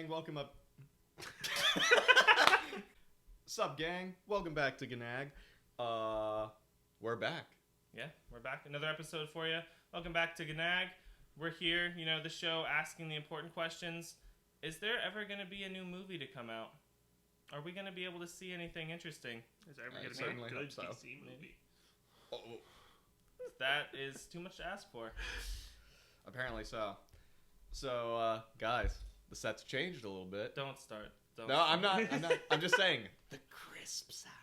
gang? Welcome up. Sup, gang? Welcome back to GNAG. We're back. Yeah, we're back. Another episode for you. Welcome back to GNAG. We're here, the show asking the important questions. Is there ever going to be a new movie to come out? Are we going to be able to see anything interesting? Is there ever going to be a good DC movie? Oh. That is too much to ask for. Apparently so. So, guys, the set's changed a little bit. Don't start. I'm not. I'm just saying. The crisp sound.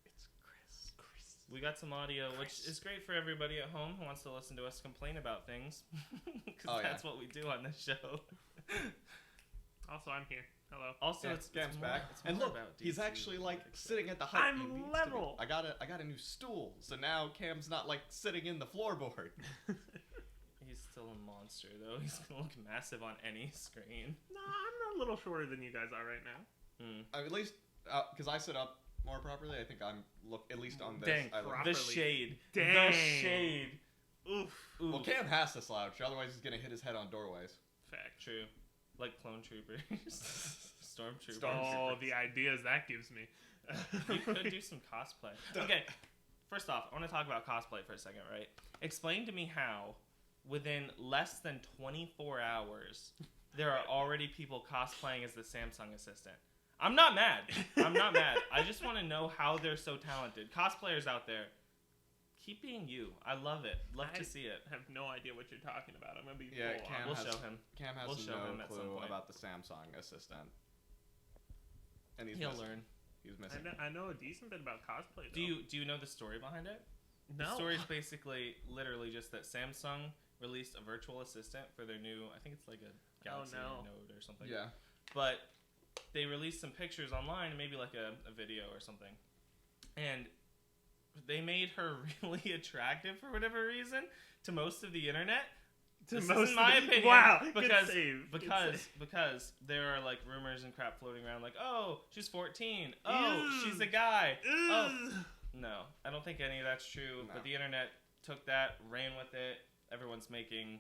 It's crisp. We got some audio, which is great for everybody at home who wants to listen to us complain about things. Because that's what we do on this show. Also, I'm here. Hello. Also, it's Cam's back. And look, he's actually sitting at the height. I'm level. I got a new stool, so now Cam's not sitting in the floorboard. He's still a monster, though. He's gonna look massive on any screen. No, I'm a little shorter than you guys are right now. At least, because I sit up more properly, I think I'm at least on this. Dang, properly. the shade. Dang. The shade. Oof. Well, Cam has to slouch, otherwise he's gonna hit his head on doorways. Fact. True. Like clone troopers. Stormtroopers. Oh, the ideas that gives me. You could do some cosplay. Okay, first off, I want to talk about cosplay for a second, right? Explain to me how, within less than 24 hours, there are already people cosplaying as the Samsung assistant. I'm not mad. I just want to know how they're so talented. Cosplayers out there, keep being you. I love it. Love to see it. I have no idea what you're talking about. I'm going to be We'll show him. Cam has no clue about the Samsung assistant. And he'll learn. He's missing. I know a decent bit about cosplay, though. Do you know the story behind it? No. The story is basically literally just that Samsung released a virtual assistant for their new, I think it's like a Galaxy Note or something. Yeah. But they released some pictures online, maybe like a video or something. And they made her really attractive for whatever reason to most of the internet. This is in my opinion. Wow, because there are rumors and crap floating around oh, she's 14. Oh, she's a guy. Oh, no, I don't think any of that's true. No. But the internet took that, ran with it. Everyone's making,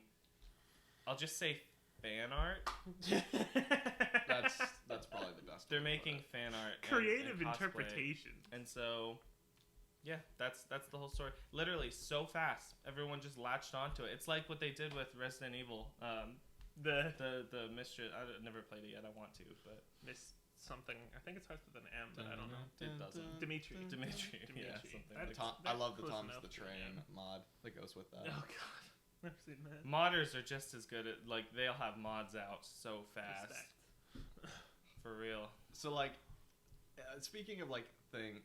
I'll just say, fan art. that's probably the best. They're making fan art, creative and interpretation, and so. Yeah, that's the whole story. Literally, so fast. Everyone just latched onto it. It's like what they did with Resident Evil. The Mistress. I never played it yet. I want to, but Miss something. I think it starts with an M, but I don't know. It doesn't. Dimitri. Yeah, something. I love the Tom's the Train mod that goes with that. Oh god, never seen that. Modders are just as good at they'll have mods out so fast. For real. So speaking of things,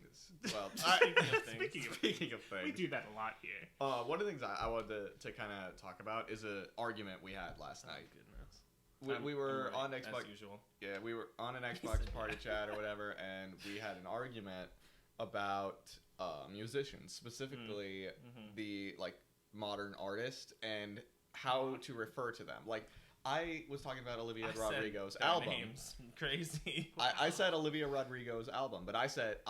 well, speaking of things, we do that a lot here. One of the things I wanted to kind of talk about is an argument we had last night. Goodness, we were on Xbox. As usual. Yeah, we were on an Xbox party chat or whatever, and we had an argument about musicians, specifically the modern artist, and how to refer to them. I was talking about Olivia Rodrigo's album. Names. Crazy. I said Olivia Rodrigo's album, but I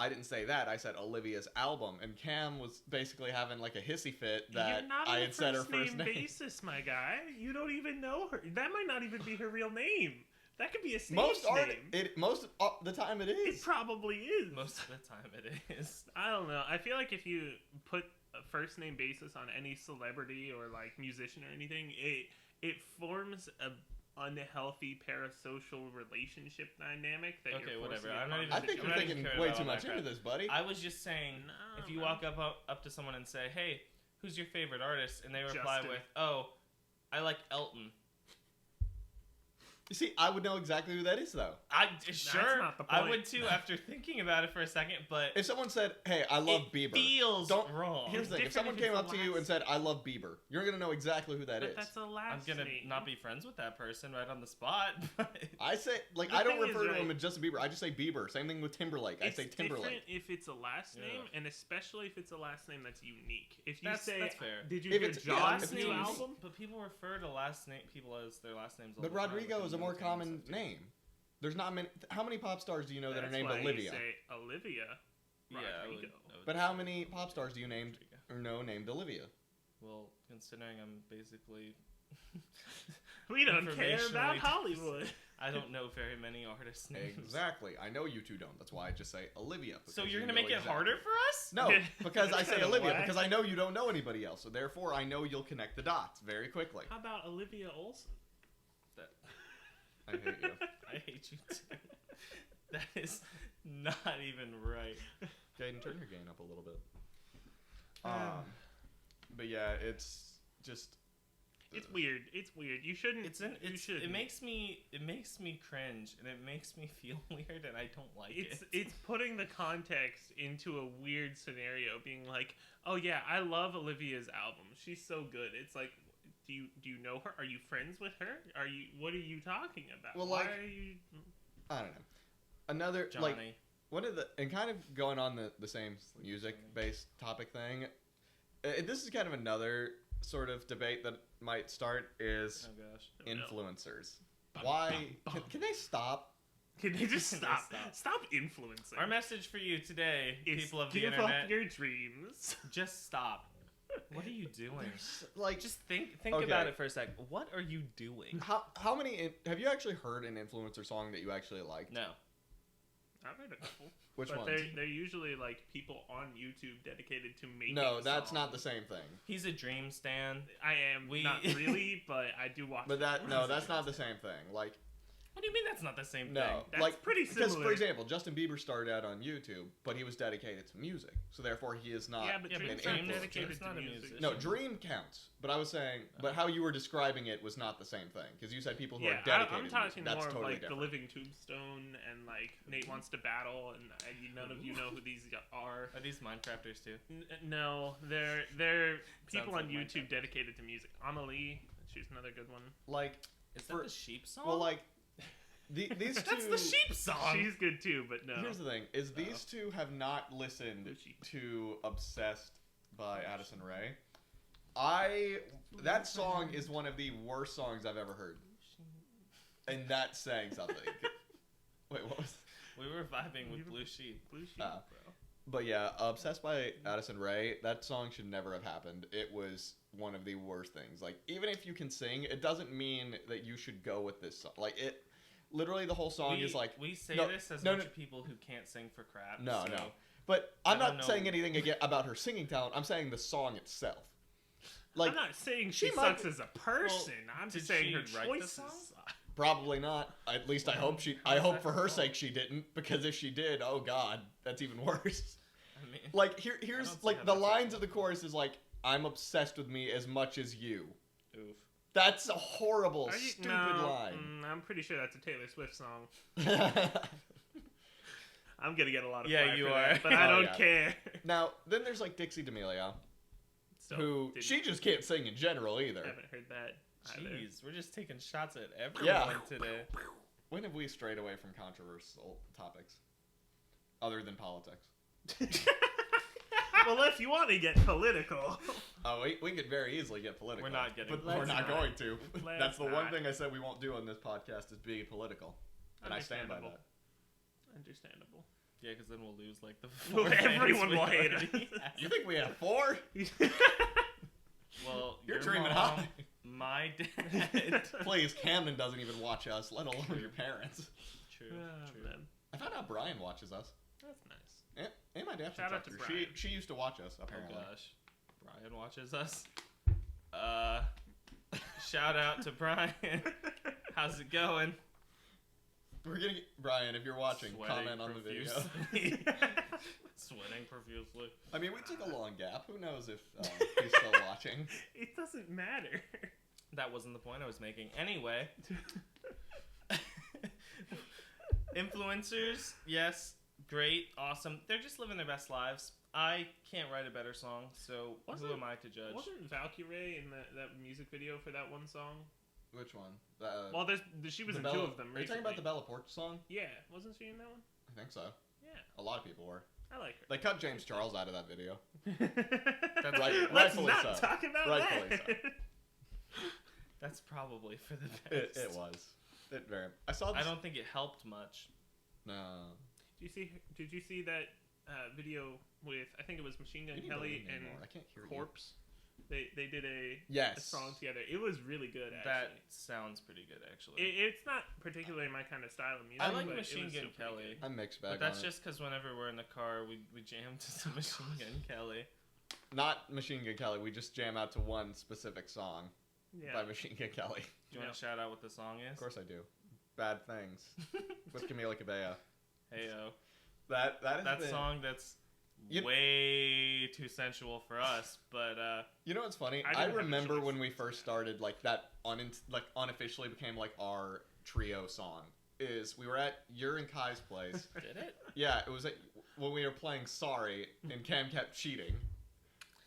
didn't say that. I said Olivia's album, and Cam was basically having a hissy fit that I had said her first name. Basis, my guy. You don't even know her. That might not even be her real name. That could be a stage name. Most of the time it is. It probably is. Most of the time it is. I don't know. I feel like if you put a first name basis on any celebrity or musician or anything, it forms a unhealthy parasocial relationship dynamic that okay, you're whatever. I think you're thinking way too much into this, buddy. I was just saying, if you walk up to someone and say, "Hey, who's your favorite artist?" and they reply with, "Oh, I like Elton." You see, I would know exactly who that is, though. I would too after thinking about it for a second. But if someone said, "Hey, I love Bieber," feels wrong. Here's the thing: if someone came up to you and said, "I love Bieber," you're gonna know exactly who that is. That's a last name. I'm gonna not be friends with that person right on the spot. I say, I don't refer to him as just Bieber. I just say Bieber. Same thing with Timberlake. I say Timberlake. If it's a last name, and especially if it's a last name that's unique. If you that's fair. Did you hear John's new album? But people refer to people as their last names. But Rodrigo is a more common name. There's not many. How many pop stars do you know that are named Olivia? You say Olivia Rodrigo. But how many pop stars do you named Olivia? Well, considering I'm basically We don't care about informationally Hollywood. I don't know very many artists' names. Exactly. I know you two don't. That's why I just say Olivia. So because you're you gonna know make it exactly. harder for us? No, because I say Kinda Olivia whack. because I know you don't know anybody else. So therefore, I know you'll connect the dots very quickly. How about Olivia Olson? I hate you. I hate you too. That is not even right. Kaden, turn your gain up a little bit. But yeah, it's just. It's weird. It's weird. You shouldn't. You shouldn't. It makes me cringe and it makes me feel weird and I don't like it. It's putting the context into a weird scenario, being like, oh yeah, I love Olivia's album. She's so good. It's like, do you know her? Are you friends with her? What are you talking about? Well, Why like, are you? I don't know. Another Johnny. like one of the and kind of going on the same music based topic thing. This is kind of another sort of debate that might start is Oh gosh. influencers. Bum, Why bum, bum. can they stop? Can they just Can they stop? stop? Stop influencing. Our message for you today, is people of the give internet, up your dreams. just stop. What are you doing? Like Just think Okay. about it for a sec. What are you doing? how many have you actually heard an influencer song that you actually liked? No. I've heard a couple. Which but ones? they're usually like people on YouTube dedicated to making. No, that's not the songs. same thing. He's a dream stan. I am not really, but I do watch. But it. that's not the same thing. Like What do you mean that's not the same no, thing? That's like pretty because similar. for example, Justin Bieber started out on YouTube, but he was dedicated to music, so therefore he is not. Yeah, but Yeah, but Dream's an not influencer. dedicated Dream's not to a music. musician. No, Dream counts. But I was saying, but how you were describing it was not the same thing because you said people who Yeah, are dedicated. I'm to talking music. That's more of totally like different. the Living Tombstone and like Nate Wants to Battle, and none of you know who these are. Are these Minecrafters too? No, they're people Sounds on like YouTube Minecraft. dedicated to music. Amelie, she's another good one. Like, Is For- that the sheep song? well, like these two. that's the sheep song. She's good too, but no. Here's the thing: is these two have not listened Lucy. to "Obsessed" by Addison Rae. That song is one of the worst songs I've ever heard, and that's saying something. Wait, what was? We were vibing with Blue Sheep. Blue Sheep, Oh. bro. But yeah, "Obsessed" by Addison Rae. That song should never have happened. It was one of the worst things. Like, even if you can sing, it doesn't mean that you should go with this song. Like, it literally the whole song is like. we say no, this as no, a bunch no. of people who can't sing for crap. No, so no. But I'm I don't not know. saying anything again about her singing talent. I'm saying the song itself. Like, I'm not saying she she might sucks be- as a person. I'm did just saying she her write the choices. song? suck. probably not. At least I hope she. I How's hope that for her her sake she didn't, because if she did, oh god, that's even worse. I mean, Like here's don't see like how the that's lines her of the chorus is like, "I'm obsessed with me as much as you." oof. That's a horrible, Are you- stupid no, line. I'm pretty sure that's a Taylor Swift song. I'm gonna get a lot of Yeah, flack you for are. that, but I Oh, don't yeah. care. Now then, there's like Dixie D'Amelio, So, who didn't- she just can't sing in general either. haven't heard that. either. Jeez, we're just taking shots at everyone Yeah. today. When have we strayed away from controversial topics, other than politics? Well, if you want to get political, Oh, we could very easily get political. We're not getting but political. we're not Let's going to. Let's That's the one not. thing I said we won't do on this podcast is be political, and I stand by Understandable. that. Understandable. Yeah, because then we'll lose like the Well, 4 fans everyone we will hate already us. have. You think we have 4? Well, You're your dreaming mom, high. my dad. Please, Camden doesn't even watch us, let alone your parents. True. Oh, True. man. I found out Brian watches us. That's nice. And my dad Shout out to her. Brian. She used to watch us, Oh apparently. gosh, Brian watches us. Shout out to Brian. How's it going? We're gonna get, Brian, if you're watching, Sweating comment on the video. profusely. Sweating profusely. I mean, we took a long gap. Who knows if he's still watching? It doesn't matter. That wasn't the point I was making. Anyway, influencers, yes, great, awesome. They're just living their best lives. I can't write a better song, so who am I to judge? Wasn't Valkyrie in that music video for that one song? Which one? Well, she was the in Bella, two of them. Are you talking about the recently. Bella Porch song? Yeah, wasn't she in that one? I think so. Yeah, A lot of people were. I like They cut James Charles out of that video. her. That's right- Let's rightfully not so. talk about Rightfully that. That's probably for the It best. was. It very. I saw. This, I don't think it helped much. No. Did you see that video with, I think it was Machine Gun You need to Kelly lean in and more. I can't hear you. Corpse? They did a Yes. song together. It was really good, actually. That sounds pretty good, actually. It's not particularly my kind of style of music. I like but Machine it was Gun still pretty Kelly. good. I'm mixed bag But that's on just because whenever we're in the car, we jam to some Machine Gun Kelly. it. Not Machine Gun Kelly. We just jam out to one specific song Yeah. by Machine Gun Kelly. Do you want to shout out what the song is? Of course I do. Bad Things with Camila Cabello. Heyo. That That song that's way too sensual for us, but You know what's funny? I I didn't have a remember choice. when we first started, like that unofficially became like our trio song. Is we were at your and Kai's place. did it? Yeah, it was when we were playing Sorry and Cam kept cheating.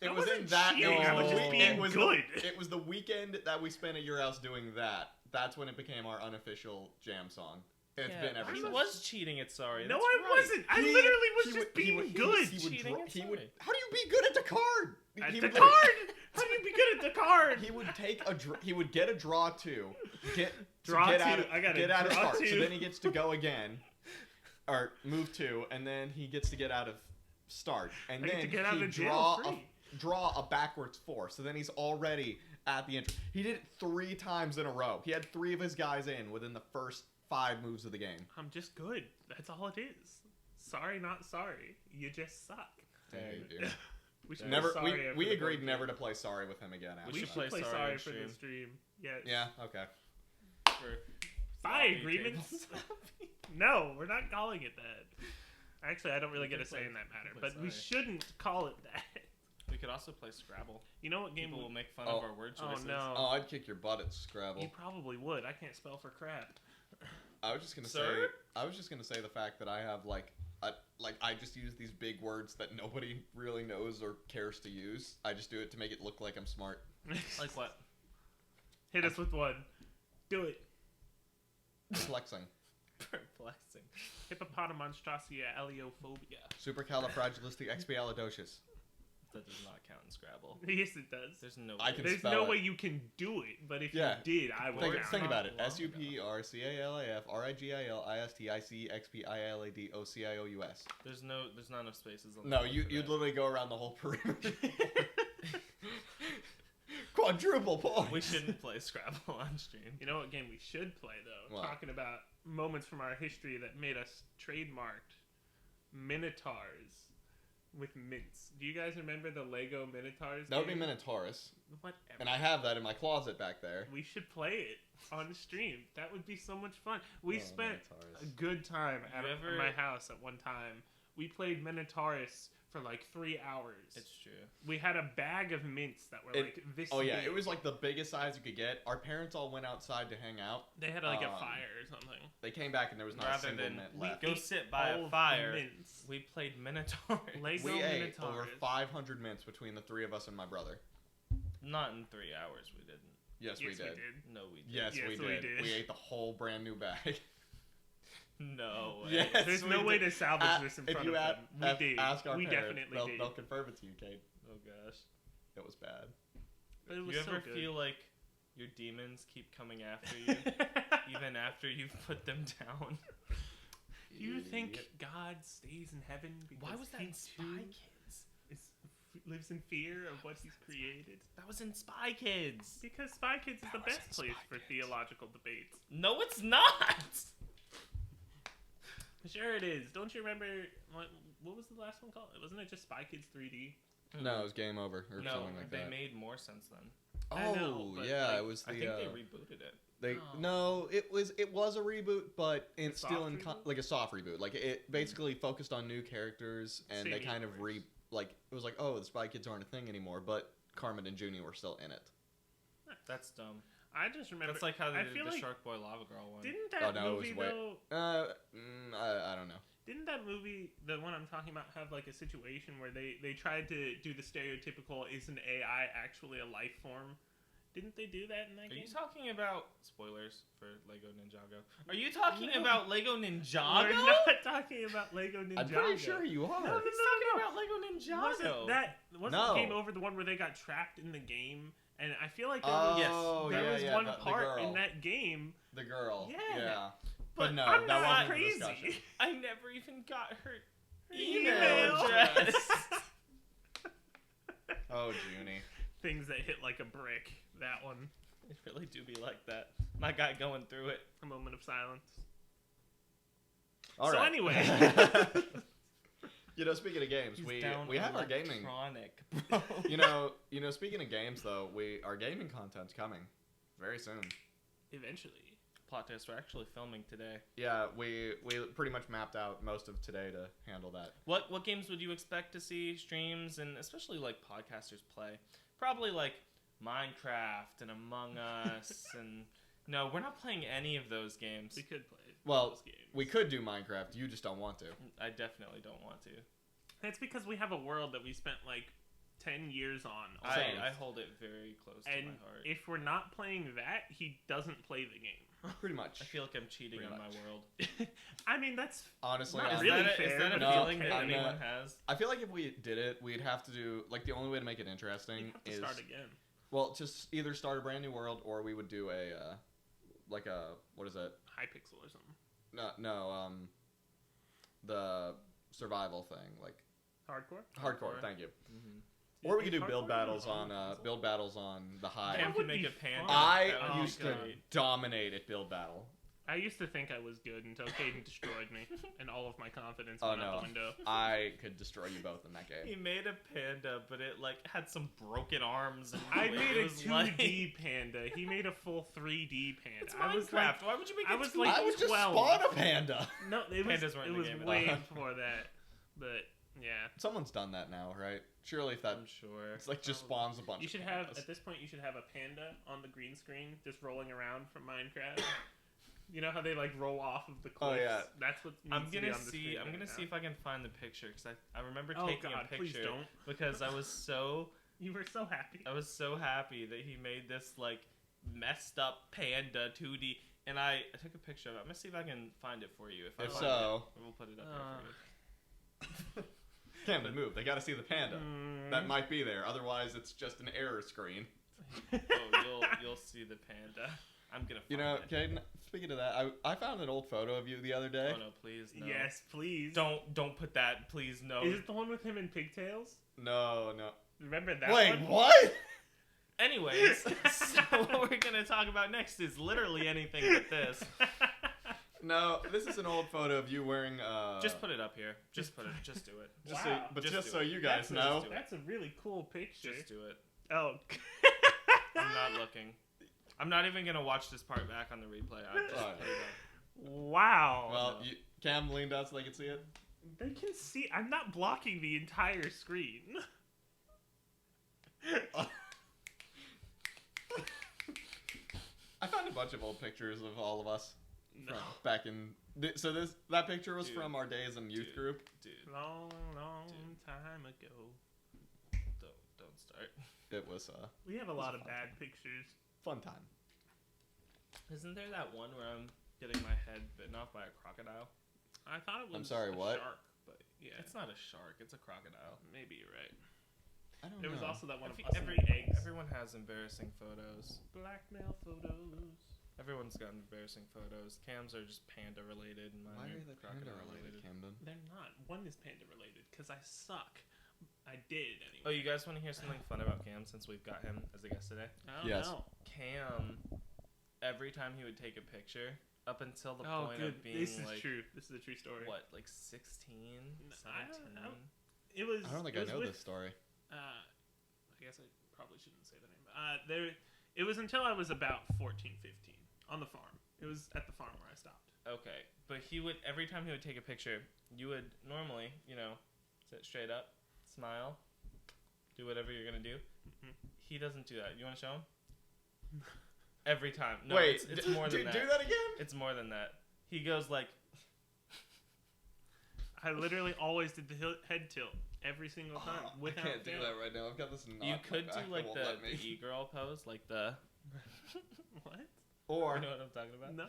It That was in wasn't that. cheating, It I was was the just week- being it was good. It was the weekend that we spent at your house doing that. That's when it became our unofficial jam song. And it's been ever he since. was cheating at Sorry. No, That's I right. wasn't. I He- literally was he just would- he being would- good. He would. Cheating and He would. Sorry. How do you be good at the card? At He the would- card? How do you be good at the card? He would take a. He would get a draw two. Get Draw get two. Out of, I gotta get out of draw start. So two. then he gets to go again, or move two, and then he gets to get out of start, and I get then to get out he of jail free. draw a backwards four. So then he's already at the entry. He did it 3 times in a row. He had 3 of his guys in within the first 5 moves of the game. I'm just good. That's all it is. Sorry, not sorry. You just suck. Dang, dude. We should Never. play Sorry after We the agreed board never game. to play Sorry with him again. We We after should that. play play Sorry Sorry on for the stream. stream. Yes. Yeah. Okay. For Buy sloppy agreements. tables. No, we're not calling it that. Actually, I don't really We get a could say play- in that matter, play but we Sorry. shouldn't call it that. We could also play Scrabble. You know what game People we- will make fun Oh. of our word Oh choices. no. Oh, I'd kick your butt at Scrabble. You probably would. I can't spell for crap. I was just gonna Sir? say the fact that I have I just use these big words that nobody really knows or cares to use. I just do it to make it look like I'm smart. Like what? Hit us with one. Do it. Flexing. Perplexing. Hippopotamonstrosity aliophobia. Supercalifragilisticexpialidocious. That does not count in Scrabble. Yes, it does. There's no. I way. can There's spell no it. way you can do it, but if Yeah. you did, I would. Think- count Think it. about it. Long SUPRCALIFRIGILISTICXPILADOCIOUS. There's not enough spaces. On the No, board you'd for that. literally go around the whole perimeter. Quadruple points. We shouldn't play Scrabble on stream. You know what game we should play though? What? Talking about moments from our history that made us trademarked Minotaurs with mints. Do you guys remember the Lego Minotaurs? That would be game? Minotaurus, Whatever. and I have that in my closet back there. We should play it on stream. That would be so much fun. We Oh, spent Minotaurs. a good time at You ever- my house at one time. We played Minotaurus for like 3 hours. It's true. We had a bag of mints that were like this Oh yeah, big. it was like the biggest size you could get. Our parents all went outside to hang out. They had like a um, fire or something. They came back and there was not a Rather single than mint we left. Go ate sit by all a of fire. the mints. We played Minotaur. Lego We ate Minotaurs. over 500 mints between the 3 of us and my brother. Not in 3 hours. We didn't. Yes, we did. No, we did. Yes, Yes, we we did. did. We ate the whole brand new bag. No way. Yes, There's we no way did. to salvage this in If front you of a- them. We ask- did. ask our We parents, definitely did. they'll confirm it to you, Kate. Oh gosh. It was bad. But it was You so ever good. feel like your demons keep coming after you, even after you've put them down? Do you think Yep. God stays in heaven because Why was that he in Spy too Kids? lives in fear of what he's created? That was in Spy Kids. Because Spy Kids is That the was best in place Spy for Kids. theological debates. No, it's not. Sure it is. Don't you remember what was the last one called? Wasn't it just Spy Kids 3D? No, it was Game Over or No, something like they that. made more sense then. I know, but, yeah, like, it was the. I think they rebooted it. They Oh. no, it was a reboot, but it's soft still in reboot? like a soft reboot. Like it basically focused on new characters, and they Same kind of universe. it was like, oh, the Spy Kids aren't a thing anymore, but Carmen and Junie were still in it. That's dumb. I just remember. That's like how they I did feel the like- Shark Boy Lava Girl one. Didn't that Oh, no, it was movie way- though? I don't know. Didn't that movie, the one I'm talking about, have like a situation where they tried to do the stereotypical "is an AI actually a life form"? Didn't they do that in that Are game? you talking about spoilers for Lego Ninjago? Are you talking No. about Lego Ninjago? We're not talking about Lego Ninjago. I'm pretty sure you are. No, He's talking about Lego Ninjago. Wasn't No. Game Over the one where they got trapped in the game? And I feel like there Oh, was, there was yeah, one the part girl. in that game. The girl. Yeah. But no, I'm that not wasn't the crazy. discussion. I never even got her Email email address. Oh, Junie. things that hit like a brick. That one. It really do be like that. My guy going through it. A moment of silence. All so right. anyway. Speaking of games, we have our gaming. Bro. Speaking of games though, our gaming content's coming very soon. Eventually. Plot twist, we're actually filming today. Yeah, we pretty much mapped out most of today to handle that. What games would you expect to see streams and especially like podcasters play? Probably like Minecraft and Among Us and no, we're not playing any of those games. We could play Well, those games. we could do Minecraft. You just don't want to. I definitely don't want to. It's because we have a world that we spent like 10 years on. I hold it very close to And my heart. if we're not playing that, he doesn't play the game. Pretty much. I feel like I'm cheating Pretty on much. my world. I mean, that's Honestly, Not I'm- really is fair, that a but feeling okay. that I'm anyone not- has? I feel like if we did it, we'd have to do like the only way to make it you interesting have to is start again. well, just either start a brand new world or we would do a what is it? Hypixel or something. No, the survival thing, like Hardcore? hardcore. Thank you. Mm-hmm. Or we could do Hardcore build on battles console? on the high. Cam That can would make be a panda. fun. I That would be used to great. dominate at build battle. I used to think I was good until Kaden destroyed me, and all of my confidence Oh, went no. out the window. I could destroy you both in that game. He made a panda, but it like had some broken arms. And I it made a was 2D like- panda. He made a full 3D panda. It's I was Minecraft. like, Why would you make I it was 2D? like I would just 12. spawn a panda. no, it was, Pandas weren't it in the was game at way all. before that. But yeah, Someone's done that now, right? Surely if that I'm sure. it's like just Probably. spawns a bunch. you of should have pandas. at this point you should have a panda on the green screen just rolling around from Minecraft. You know how they like roll off of the cliffs? Oh, yeah. That's what needs I'm to be gonna on the see. screen I'm right gonna now. see if I can find the picture because I remember Oh taking God, a please picture don't. because I was so You were so happy. happy that he made this like messed up panda 2D, and I took a picture of it. I'm gonna see if I can find it for you. If I If find so- it, we'll put it up there for you. Camden, move. They got to see the panda. Mm. That might be there. Otherwise, it's just an error screen. Oh, you'll see the panda. I'm gonna. Find You know, it. Kaden. Speaking of that, I found an old photo of you the other day. Oh no, please no. Yes, please. Don't put that. Please no. Is it the one with him in pigtails? No. Remember that Wait, one? what? Anyways, so what we're gonna talk about next is literally anything but this. No, this is an old photo of you wearing. Just put it up here. Just put it. Just do it. Just Wow. so, Just do so it. you guys That's a- know. That's a really cool picture. Just do it. Oh. I'm not looking. I'm not even gonna watch this part back on the replay. I just Alright. put it up. Wow. Well, Cam leaned out so they could see it. They can see. I'm not blocking the entire screen. I found a bunch of old pictures of all of us No. from back in. So that picture was Dude. from our days in youth Dude. group. Dude, Long Dude. time ago. don't start. It was a We have a was lot a of fun bad time. pictures. fun time. Isn't there that one where I'm getting my head bitten off by a crocodile? I thought it was I'm sorry, a what? shark, but yeah, It's not a shark. It's a crocodile. maybe you're right. I don't There was know. also that one of Every- us every- and eggs. Everyone has embarrassing photos. Blackmail photos. Everyone's got embarrassing photos. Cams are just panda related, and mine Why are are they panda crocodile related, Camden? They're not. One is panda related because I suck. I did anyway. Oh, you guys want to hear something fun about Cam since we've got him as a guest today? I don't Yes. know. Cam, every time he would take a picture, up until the Oh, point good. of being This is like, true. This is a true story. what, like 16, I don't 17? know. It was. I don't think it I was know with, this story. I guess I probably shouldn't say the name. It was until I was about 14, 15 on the farm. It was at the farm where I stopped. Okay, but he would, every time he would take a picture, you would normally, sit straight up, smile, do whatever you're going to do. Mhm. He doesn't do that. You want to show him? Every time. No, Wait, it's more than that. Do that again? It's more than that. He goes like, I literally always did the head tilt every single time. I Without can't do fail. that right now. I've got this knot. you in could my do back like that the, won't let me. the e-girl pose, like the, What? Or you know what I'm talking about? No.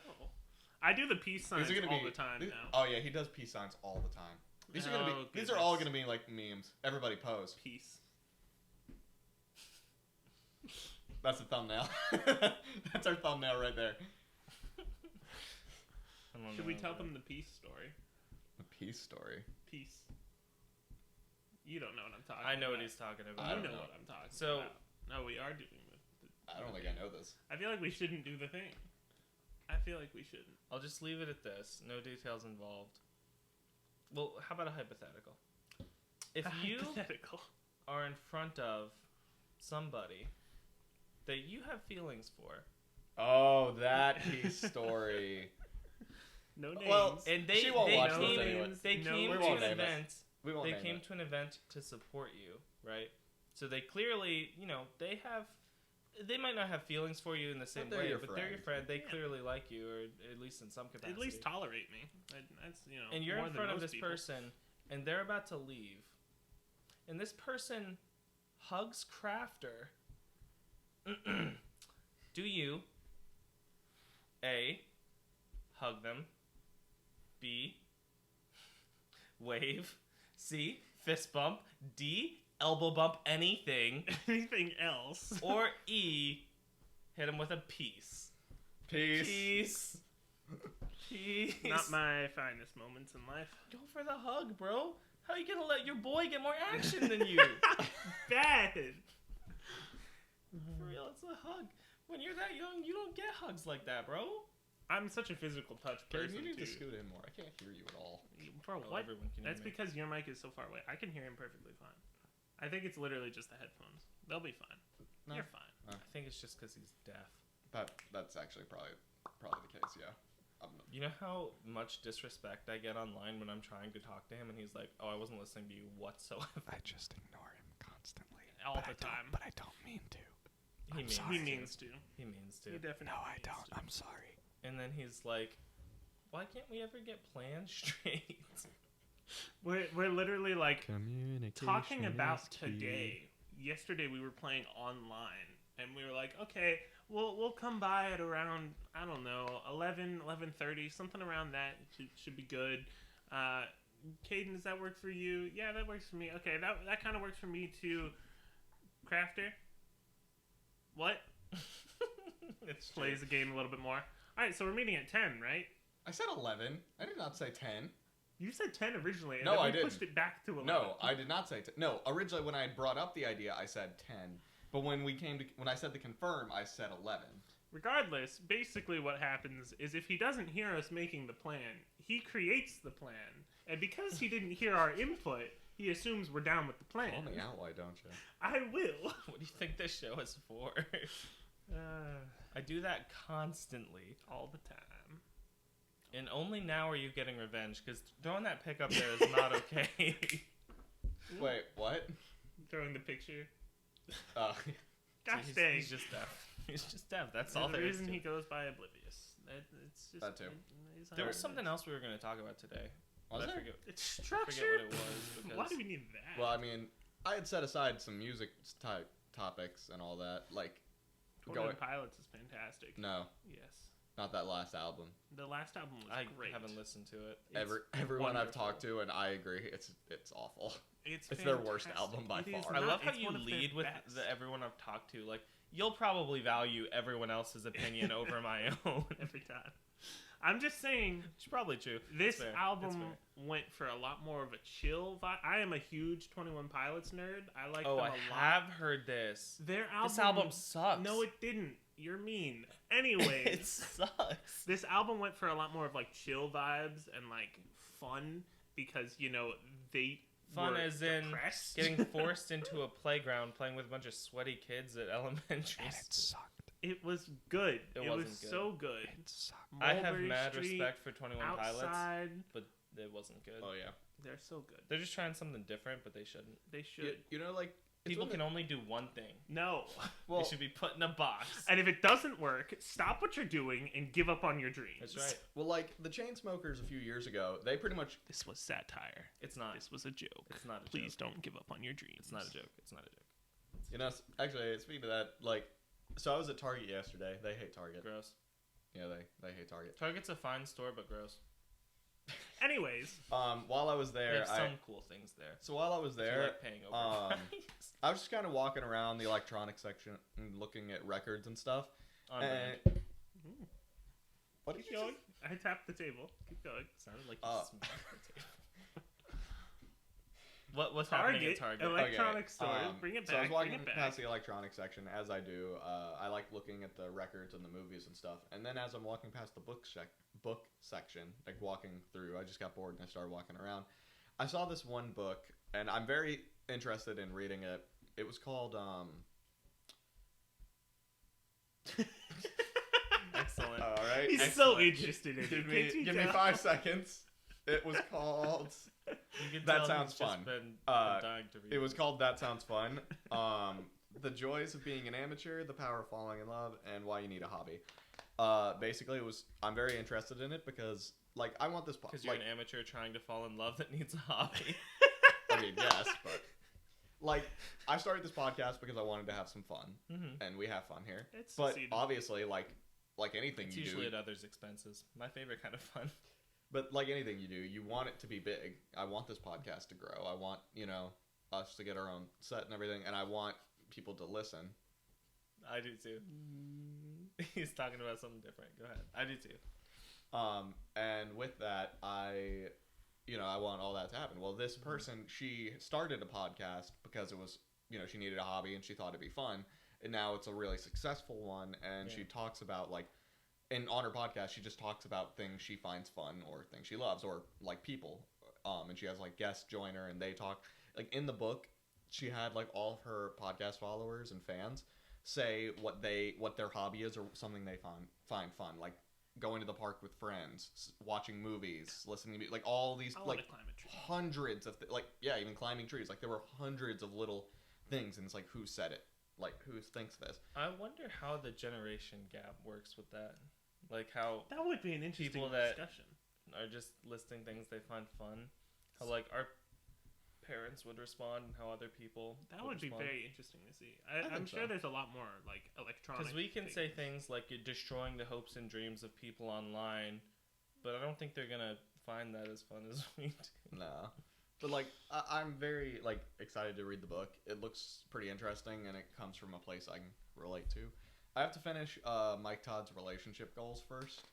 I do the peace signs these are gonna all be the time these- now. Oh yeah, he does peace signs all the time. These are gonna Oh, be. These are all goodness. gonna be like memes. Everybody pose. Peace. That's the thumbnail. That's our thumbnail right there. I don't Should we know, tell but- them the peace story? A peace story. Peace. You don't know what I'm talking I about. know what he's talking about. I You don't know know. what I'm talking So, about. No, we are doing I don't think I know this. I feel like we shouldn't do the thing. I feel like we shouldn't. I'll just leave it at this. No details involved. Well, how about a hypothetical? If you are in front of somebody that you have feelings for. Oh, that piece story. No names. Well, and she won't watch this anyway. They came we to won't an name event. We won't They name came it. to an event to support you, right? So they clearly, they might not have feelings for you in the same they're way, your but they're your friend. They Yeah. clearly like you, or at least in some capacity. At least tolerate me. That's and you're more in than front of most this people. person, and they're about to leave, and this person hugs Crafter. Do you A, hug them, B, wave, C, fist bump, D, elbow bump, anything, Anything else? or E, hit him with a peace. Peace. Peace. Not my finest moments in life. Go for the hug, bro. How are you gonna let your boy get more action than you? Bad. For real, it's a hug. When you're that young, you don't get hugs like that, bro. I'm such a physical touch Kaden, person. you need to too. scoot in more. I can't hear you at all. Bro, Well, what? everyone can hear That's me. because your mic is so far away. I can hear him perfectly fine. I think it's literally just the headphones. They'll be fine. No. You're fine. I think it's just because he's deaf. That's actually probably the case. Yeah. You know how much disrespect I get online when I'm trying to talk to him and he's like, "Oh, I wasn't listening to you whatsoever." I just ignore him constantly. All the time. But I don't mean to. He means He means to. He means to. He definitely means to. I'm sorry. And then he's like, "Why can't we ever get plans straight?" We're literally like Communication talking about is key. today. Yesterday we were playing online and we were like, okay, we'll come by at around, I don't know, 11:30, something around that should be good. Kaden, does that work for you? Yeah, that works for me. Okay, that kind of works for me too. Crafter? What? It's Plays the game a little bit more. Alright, so we're meeting at 10, right? I said 11. I did not say 10. You said 10 originally, and No, then we I didn't. pushed it back to 11. No, I did not say 10. No, originally when I brought up the idea, I said 10. But when I said to confirm, I said 11. Regardless, basically what happens is if he doesn't hear us making the plan, he creates the plan. And because he didn't hear our input, he assumes we're down with the plan. Call me out, why don't you? I will. What do you think this show is for? I do that constantly. All the time. And only now are you getting revenge, because throwing that pick up there is not okay. Wait, what? Throwing the picture. Uh, Gosh he's, dang. he's just deaf. He's just deaf. That's There's all a there is reason to he it. goes by Oblivious. It's just, That too. he's There was hard. something else we were going to talk about today. Was I there? forget, It's I structure. forget what it was. Because Why do we need that? well, I mean, I had set aside some music type topics and all that. Like, 21 Pilots is fantastic. no, Yes. not that last album. The last album was I great. haven't listened to it. It's Everyone I've wonderful. talked to, and I agree, it's awful. It's their worst fantastic. album by It is far. I not. love how It's you one of their lead with best. everyone I've talked to. Like, you'll probably value everyone else's opinion over my own. every time. I'm just saying, It's probably true. this It's fair. It's album fair. went for a lot more of a chill vibe. I am a huge 21 Pilots nerd. I like Oh, them I a lot. have heard this. Their album. This album sucks. No, it didn't. You're mean. Anyways, It sucks. this album went for a lot more of like chill vibes and like fun because they Fun were as in depressed. getting forced into a playground playing with a bunch of sweaty kids at elementary school. sucked. It was good. It was wasn't good. so good. It sucked. I have Mulberry mad Street, respect for 21 Pilots, Outside. but it wasn't good. Oh yeah. They're so good. They're just trying something different, but they shouldn't. They should. You know, like it's People when can only do one thing. No. Well, They should be put in a box. And if it doesn't work, stop what you're doing and give up on your dreams. That's right. well, like the Chainsmokers a few years ago, they pretty much This was satire. It's not. This was a joke. It's not a Please joke. don't give up on your dreams. It's not a joke. It's not a joke. You know, actually, speaking of that, like, so I was at Target yesterday. They hate Target. Gross. Yeah, they hate Target. Target's a fine store, but gross. Anyways, While I was They there, have some cool things there. so while I was If you there, like paying over. I was just kind of walking around the electronic section and looking at records and stuff. On And brand. what did keep you going. I tapped the table. Keep going. Sounded like you Uh, smacked the table. What's happening at Target? Electronic stores. Bring it back. So I was walking past the electronic section, as I do. I like looking at the records and the movies and stuff. And then as I'm walking past the book section, like walking through, I just got bored and I started walking around. I saw this one book, and I'm very interested in reading it. It was called Excellent. All right. He's Excellent. so interested in it. Give me 5 seconds. It was called That Sounds Fun. It was called That Sounds Fun. The Joys of Being an Amateur, The Power of Falling in Love, and Why You Need a Hobby. Basically, I'm very interested in it because, like, I want this... Because you're an amateur trying to fall in love that needs a hobby. I mean, yes, but... Like, I started this podcast because I wanted to have some fun, and we have fun here. But obviously, like anything it's you do... It's usually at others' expenses. My favorite kind of fun. But like anything you do, you want it to be big. I want this podcast to grow. I want, us to get our own set and everything, and I want people to listen. I do too. He's talking about something different. Go ahead. I do too. And with that, I want all that to happen. Well, this person, she started a podcast because it was, she needed a hobby and she thought it'd be fun. And now it's a really successful one. And she talks about, like, and on her podcast, she just talks about things she finds fun or things she loves or, like, people. And she has, like, guests join her and they talk. Like, in the book, she had, like, all of her podcast followers and fans say what their hobby is or something they find fun. Like, going to the park with friends, watching movies, listening to like all these like hundreds of even climbing trees. Like there were hundreds of little things, and it's like who said it? Like who thinks this? I wonder how the generation gap works with that. Like how that would be an interesting people discussion. That are just listing things they find fun. How like our parents would respond and how other people would be very interesting to see. I'm sure there's a lot more like electronic because we can say things like you're destroying the hopes and dreams of people online, but I don't think they're gonna find that as fun as we do. No, but like I'm very like excited to read the book. It looks pretty interesting and it comes from a place I can relate to. I have to finish Mike Todd's Relationship Goals first.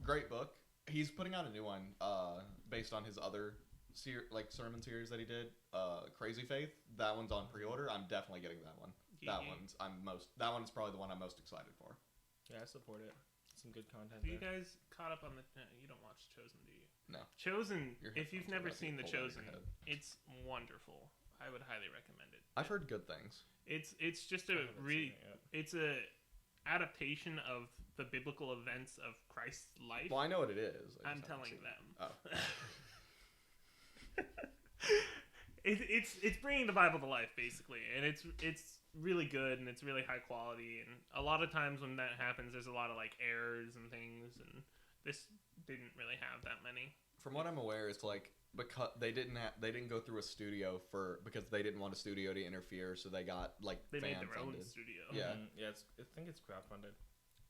Great book. He's putting out a new one based on his other sermon series that he did, Crazy Faith. That one's on pre-order. I'm definitely getting that one. That one's probably the one I'm most excited for. Yeah, I support it. Some good content. You guys caught up on the? You don't watch Chosen, do you? No. Chosen. If you've never seen The Chosen, it's wonderful. I would highly recommend it. I've heard good things. It's just it's a adaptation of the biblical events of Christ's life. Well, I know what it is. I'm telling them. Oh. It's bringing the Bible to life basically, and it's really good and it's really high quality. And a lot of times when that happens, there's a lot of like errors and things, and this didn't really have that many. From what I'm aware, it's like because they didn't go through a studio because they didn't want a studio to interfere, so they got like they made fan their funded. own studio. Yeah, I think it's crowdfunded.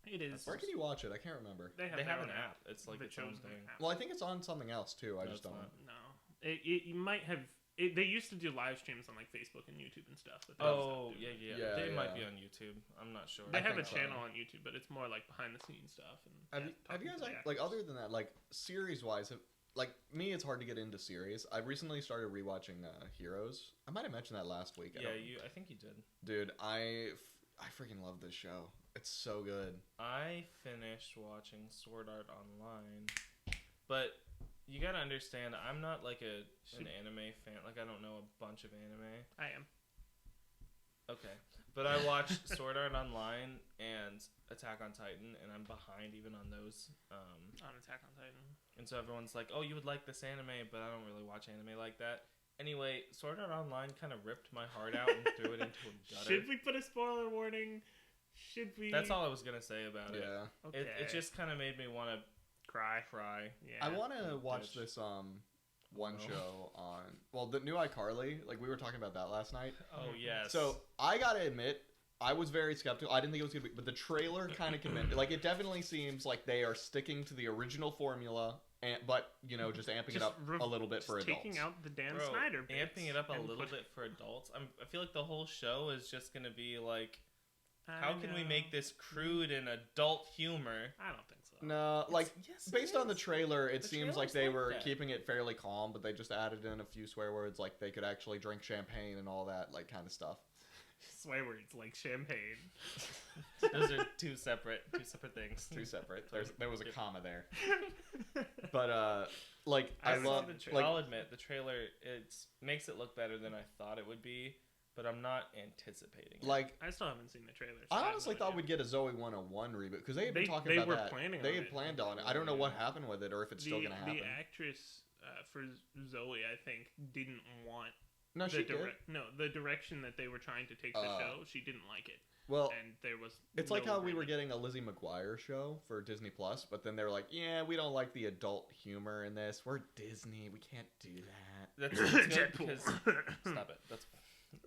It is. Where can you watch it? I can't remember. They have an app. It's like the its own Chosen thing. app. Well, I think it's on something else too. I just don't. No, you might have. They used to do live streams on like Facebook and YouTube and stuff. But They might be on YouTube. I'm not sure. They have a channel on YouTube, but it's more like behind the scenes stuff. And have you guys like other than that, like series wise, like me, it's hard to get into series. I recently started rewatching Heroes. I might have mentioned that last week. I think you did. Dude, I freaking love this show. It's so good. I finished watching Sword Art Online, but you gotta understand, I'm not like an anime fan. Like I don't know a bunch of anime. I am. Okay, but I watched Sword Art Online and Attack on Titan, and I'm behind even on those. On Attack on Titan. And so everyone's like, "Oh, you would like this anime," but I don't really watch anime like that. Anyway, Sword Art Online kind of ripped my heart out and threw it into a gutter. Should we put a spoiler warning? Should we? That's all I was gonna say about it. Yeah. Okay. It just kind of made me want to cry. Yeah. I want to watch this one show on the new iCarly. Like we were talking about that last night. Oh yes. So I gotta admit, I was very skeptical. I didn't think it was gonna be, but the trailer kind of convinced. Like it definitely seems like they are sticking to the original formula, but just amping it up a little bit for adults. Taking out the Dan Snyder bits. Amping it up a little bit for adults. I feel like the whole show is just gonna be like, how can we make this crude and adult humor? I don't think so. No, like Yes, based on the trailer, it The seems like trailer's they like were that. keeping it fairly calm, but they just added in a few swear words, like they could actually drink champagne and all that, like kind of stuff. Swear words like champagne. Those are two separate things. Two separate. There was a comma there, but like I haven't love. seen Like, I'll admit the trailer makes it look better than I thought it would be, but I'm not anticipating it. like I still haven't seen the trailer. So I have honestly no thought idea. we'd get a Zoe 101 reboot because they had been talking they about were that. planning They on had it. planned on it. I don't know what happened with it or if it's still gonna happen. The actress for Zoe, I think, didn't want No, she did. the direction that they were trying to take the show. She didn't like it. Well, And there was it's no like how we were agreement. getting a Lizzie McGuire show for Disney Plus, but then they were like, "Yeah, we don't like the adult humor in this. We're Disney. We can't do that." That's good Deadpool. because stop it.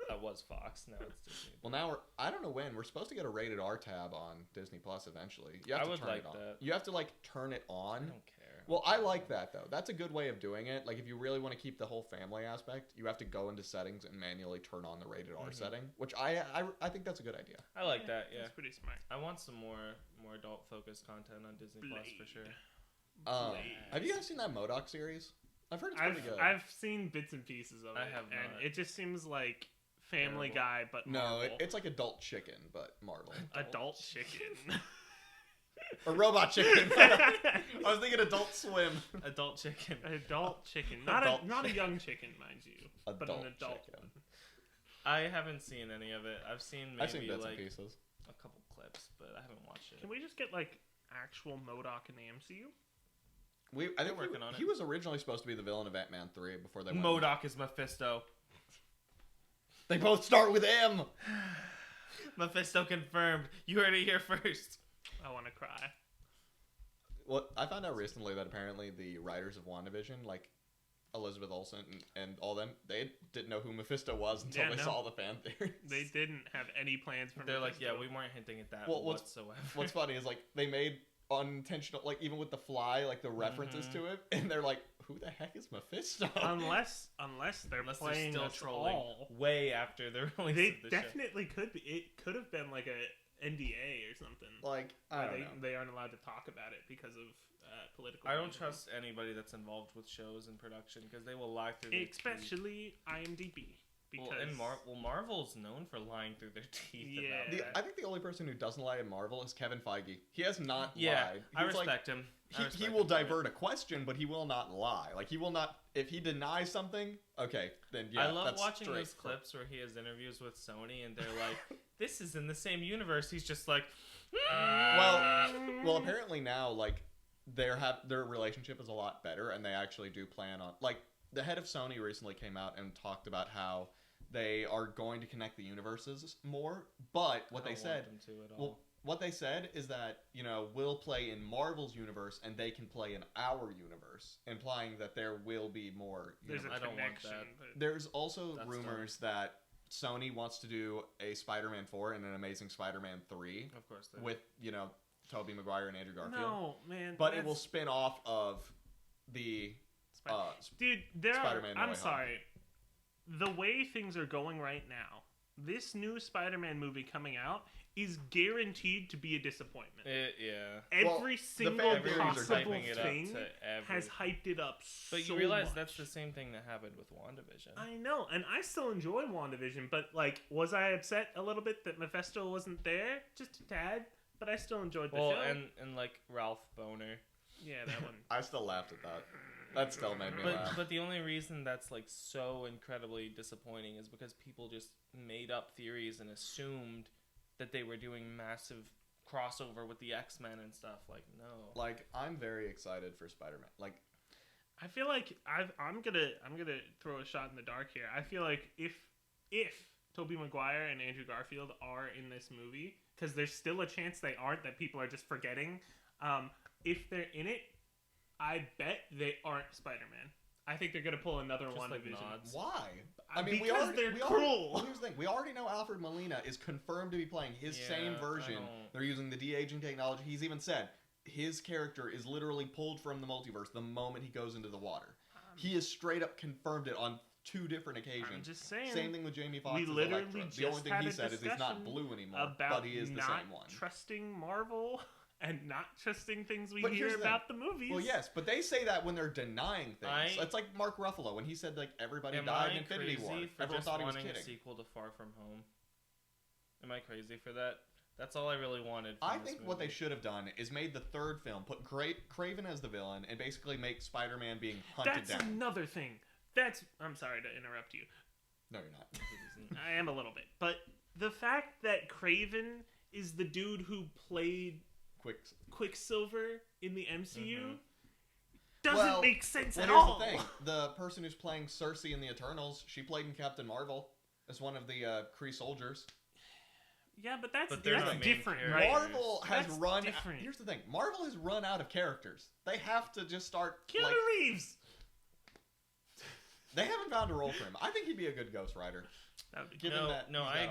That was Fox. Now it's Disney. Well, now I don't know when we're supposed to get a rated R tab on Disney Plus eventually. You have I to would turn like it on. that. You have to like turn it I on. don't care. Well, I like that though. That's a good way of doing it. Like if you really want to keep the whole family aspect, you have to go into settings and manually turn on the rated R setting, which I think that's a good idea. I like that. Yeah. That's pretty smart. I want some more adult focused content on Disney Plus for sure. Have you guys seen that MODOK series? I've heard it's pretty good. I've seen bits and pieces of it. I have and not. it just seems like Family Terrible. Guy, but No, Marvel. it's like Adult Chicken, but Marvel. Adult Chicken. Or Robot Chicken. I was thinking Adult Swim. Adult chicken. Adult chicken, Adult not a young chicken, mind you, but an Adult adult chicken. one. I haven't seen any of it. I've seen maybe I've seen bits like and pieces. a couple clips, but I haven't watched it. Can we just get like actual MODOK in the MCU? I think working on it. He was originally supposed to be the villain of Ant-Man 3 before they went. MODOK is Mephisto. They both start with M. Mephisto confirmed. You heard it here first. I want to cry. Well, I found out recently that apparently the writers of WandaVision, like Elizabeth Olsen and all them, they didn't know who Mephisto was until they saw the fan theories. They didn't have any plans for They're like, Mephisto. yeah, we weren't hinting at that Well, whatsoever. What's funny is like they made unintentional, like even with the fly, like the references to it, and they're like, who the heck is Mephisto? Unless they're Unless playing they're us still trolling all. way after the release They of the show. definitely could be. It could have been like a NDA or something. Like I where don't know. they aren't allowed to talk about it because of political. I don't reasons. trust anybody that's involved with shows and production because they will lie through their teeth. Especially IMDb. Because Marvel's known for lying through their teeth about Yeah. that. I think the only person who doesn't lie in Marvel is Kevin Feige. He has not Yeah, lied. I He's like- respect him. He will divert a question, but he will not lie. Like he will not. If he denies something, okay, then yeah. I love that's watching straight. those clips where he has interviews with Sony and they're like, "This is in the same universe." He's just like, Well, apparently now, like their relationship is a lot better, and they actually do plan on. Like the head of Sony recently came out and talked about how they are going to connect the universes more. But what I they don't said, want them to at all. well, what they said is that we'll play in Marvel's universe, and they can play in our universe, implying that there will be more. there's a universe. I don't want connection. that. but- There's also That's rumors that Sony wants to do a Spider-Man 4 and an Amazing Spider-Man 3 Of course, they do. with, Tobey Maguire and Andrew Garfield. No, man. But it will that's- spin off of the Dude, there Spider-Man No I'm Way Home. sorry. The way things are going right now, this new Spider-Man movie coming out is guaranteed to be a disappointment. Yeah. Every single fan theories are possible hyping it up thing to has hyped it up so But you realize much. that's the same thing that happened with WandaVision. I know, and I still enjoy WandaVision, but like, was I upset a little bit that Mephisto wasn't there? Just a tad, but I still enjoyed the show. and like Ralph Boner. Yeah, that one. I still laughed at that. That still made me laugh. But the only reason that's like so incredibly disappointing is because people just made up theories and assumed that they were doing massive crossover with the X-Men and stuff. Like, no. Like, I'm very excited for Spider-Man. Like, I feel like I'm gonna throw a shot in the dark here. I feel like if Tobey Maguire and Andrew Garfield are in this movie, because there's still a chance they aren't, that people are just forgetting. If they're in it, I bet they aren't Spider-Man. I think they're gonna pull another Just one like division. nods. why? I mean, Because they're cruel. Well, here's the thing. We already know Alfred Molina is confirmed to be playing his same Yeah, version. I don't- They're using the de-aging technology. He's even said his character is literally pulled from the multiverse the moment he goes into the water. He has straight up confirmed it on 2 different occasions. I'm just saying. Same thing with Jamie Foxx. We as literally Electro. just The only thing had he a said is he's not discussion blue anymore, about but he is the not same one. trusting Marvel and not trusting things we But hear here's the about the movies. Well, yes, but they say that when they're denying things. It's like Mark Ruffalo when he said like everybody died in Infinity War. Everyone thought he was kidding. A sequel to Far From Home. Am I crazy for that? That's all I really wanted. I think what they should have done is made the third film, put Kraven as the villain, and basically make Spider-Man being hunted down. That's another thing. I'm sorry to interrupt you. No, you're not. I am a little bit. But the fact that Kraven is the dude who played Quicksilver in the MCU doesn't make sense at all. Here's the thing. The person who's playing Cersei in the Eternals, she played in Captain Marvel as one of the Kree soldiers. Yeah, but that's different, right? Marvel has run. Here's the thing: Marvel has run out of characters. They have to just start. Keanu Reeves. They haven't found a role for him. I think he'd be a good Ghost Rider. I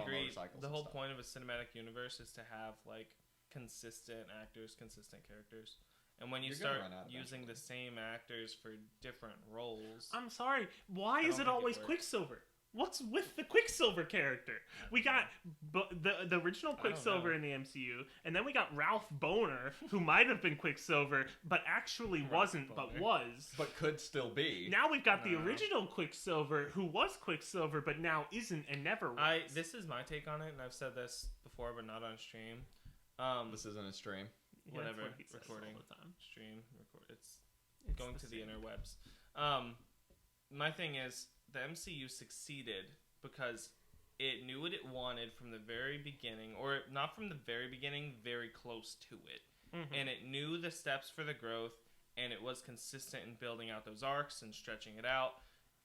agree. The whole point of a cinematic universe is to have like consistent actors, consistent characters. And when you start using the same actors for different roles, I'm sorry. Why is it always Quicksilver? What's with the Quicksilver character? We got the original Quicksilver in the MCU, and then we got Ralph Boner, who might have been Quicksilver, but actually wasn't, but was. But could still be. Now we've got the original Quicksilver, who was Quicksilver, but now isn't and never was. This is my take on it, and I've said this before, but not on stream. This isn't a stream. Whatever. Recording. All the time. Stream. Record. It's going to the interwebs. My thing is, the MCU succeeded because it knew what it wanted from the very beginning, or not from the very beginning, very close to it. Mm-hmm. And it knew the steps for the growth, and it was consistent in building out those arcs and stretching it out.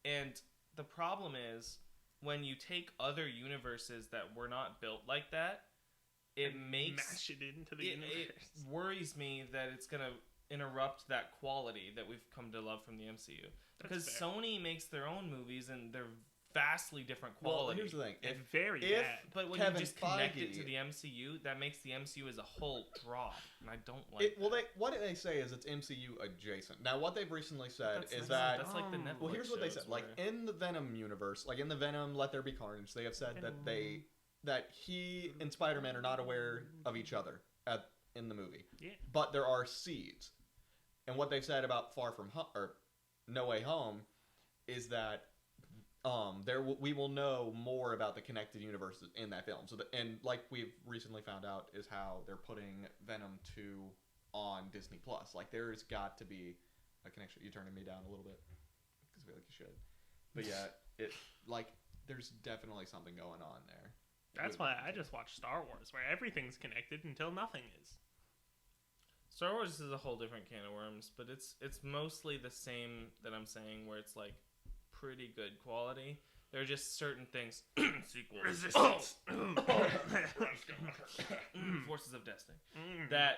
And the problem is, when you take other universes that were not built like that, mash it into the universe. It worries me that it's going to interrupt that quality that we've come to love from the MCU. Because Sony makes their own movies and they're vastly different quality. Well, here's the thing. But when you just connect it to the MCU, that makes the MCU as a whole drop. And I don't like it. Well, what they say is it's MCU adjacent. Now, what they've recently said is that... That's like the Netflix Well, here's what they said. Like, in the Venom universe, like in the Venom Let There Be Carnage, they have said that he and Spider-Man are not aware of each other in the movie. Yeah. But there are seeds. And what they've said about No Way Home is that we will know more about the connected universes in that film. And like we've recently found out is how they're putting Venom 2 on Disney Plus. Like there's got to be a connection. You're turning me down a little bit because I feel like you should. But yeah, there's definitely something going on there. That's why I just watch Star Wars, where everything's connected until nothing is. Star Wars is a whole different can of worms, but it's mostly the same that I'm saying, where it's like pretty good quality. There are just certain things, sequels, Resistance, Forces of Destiny, that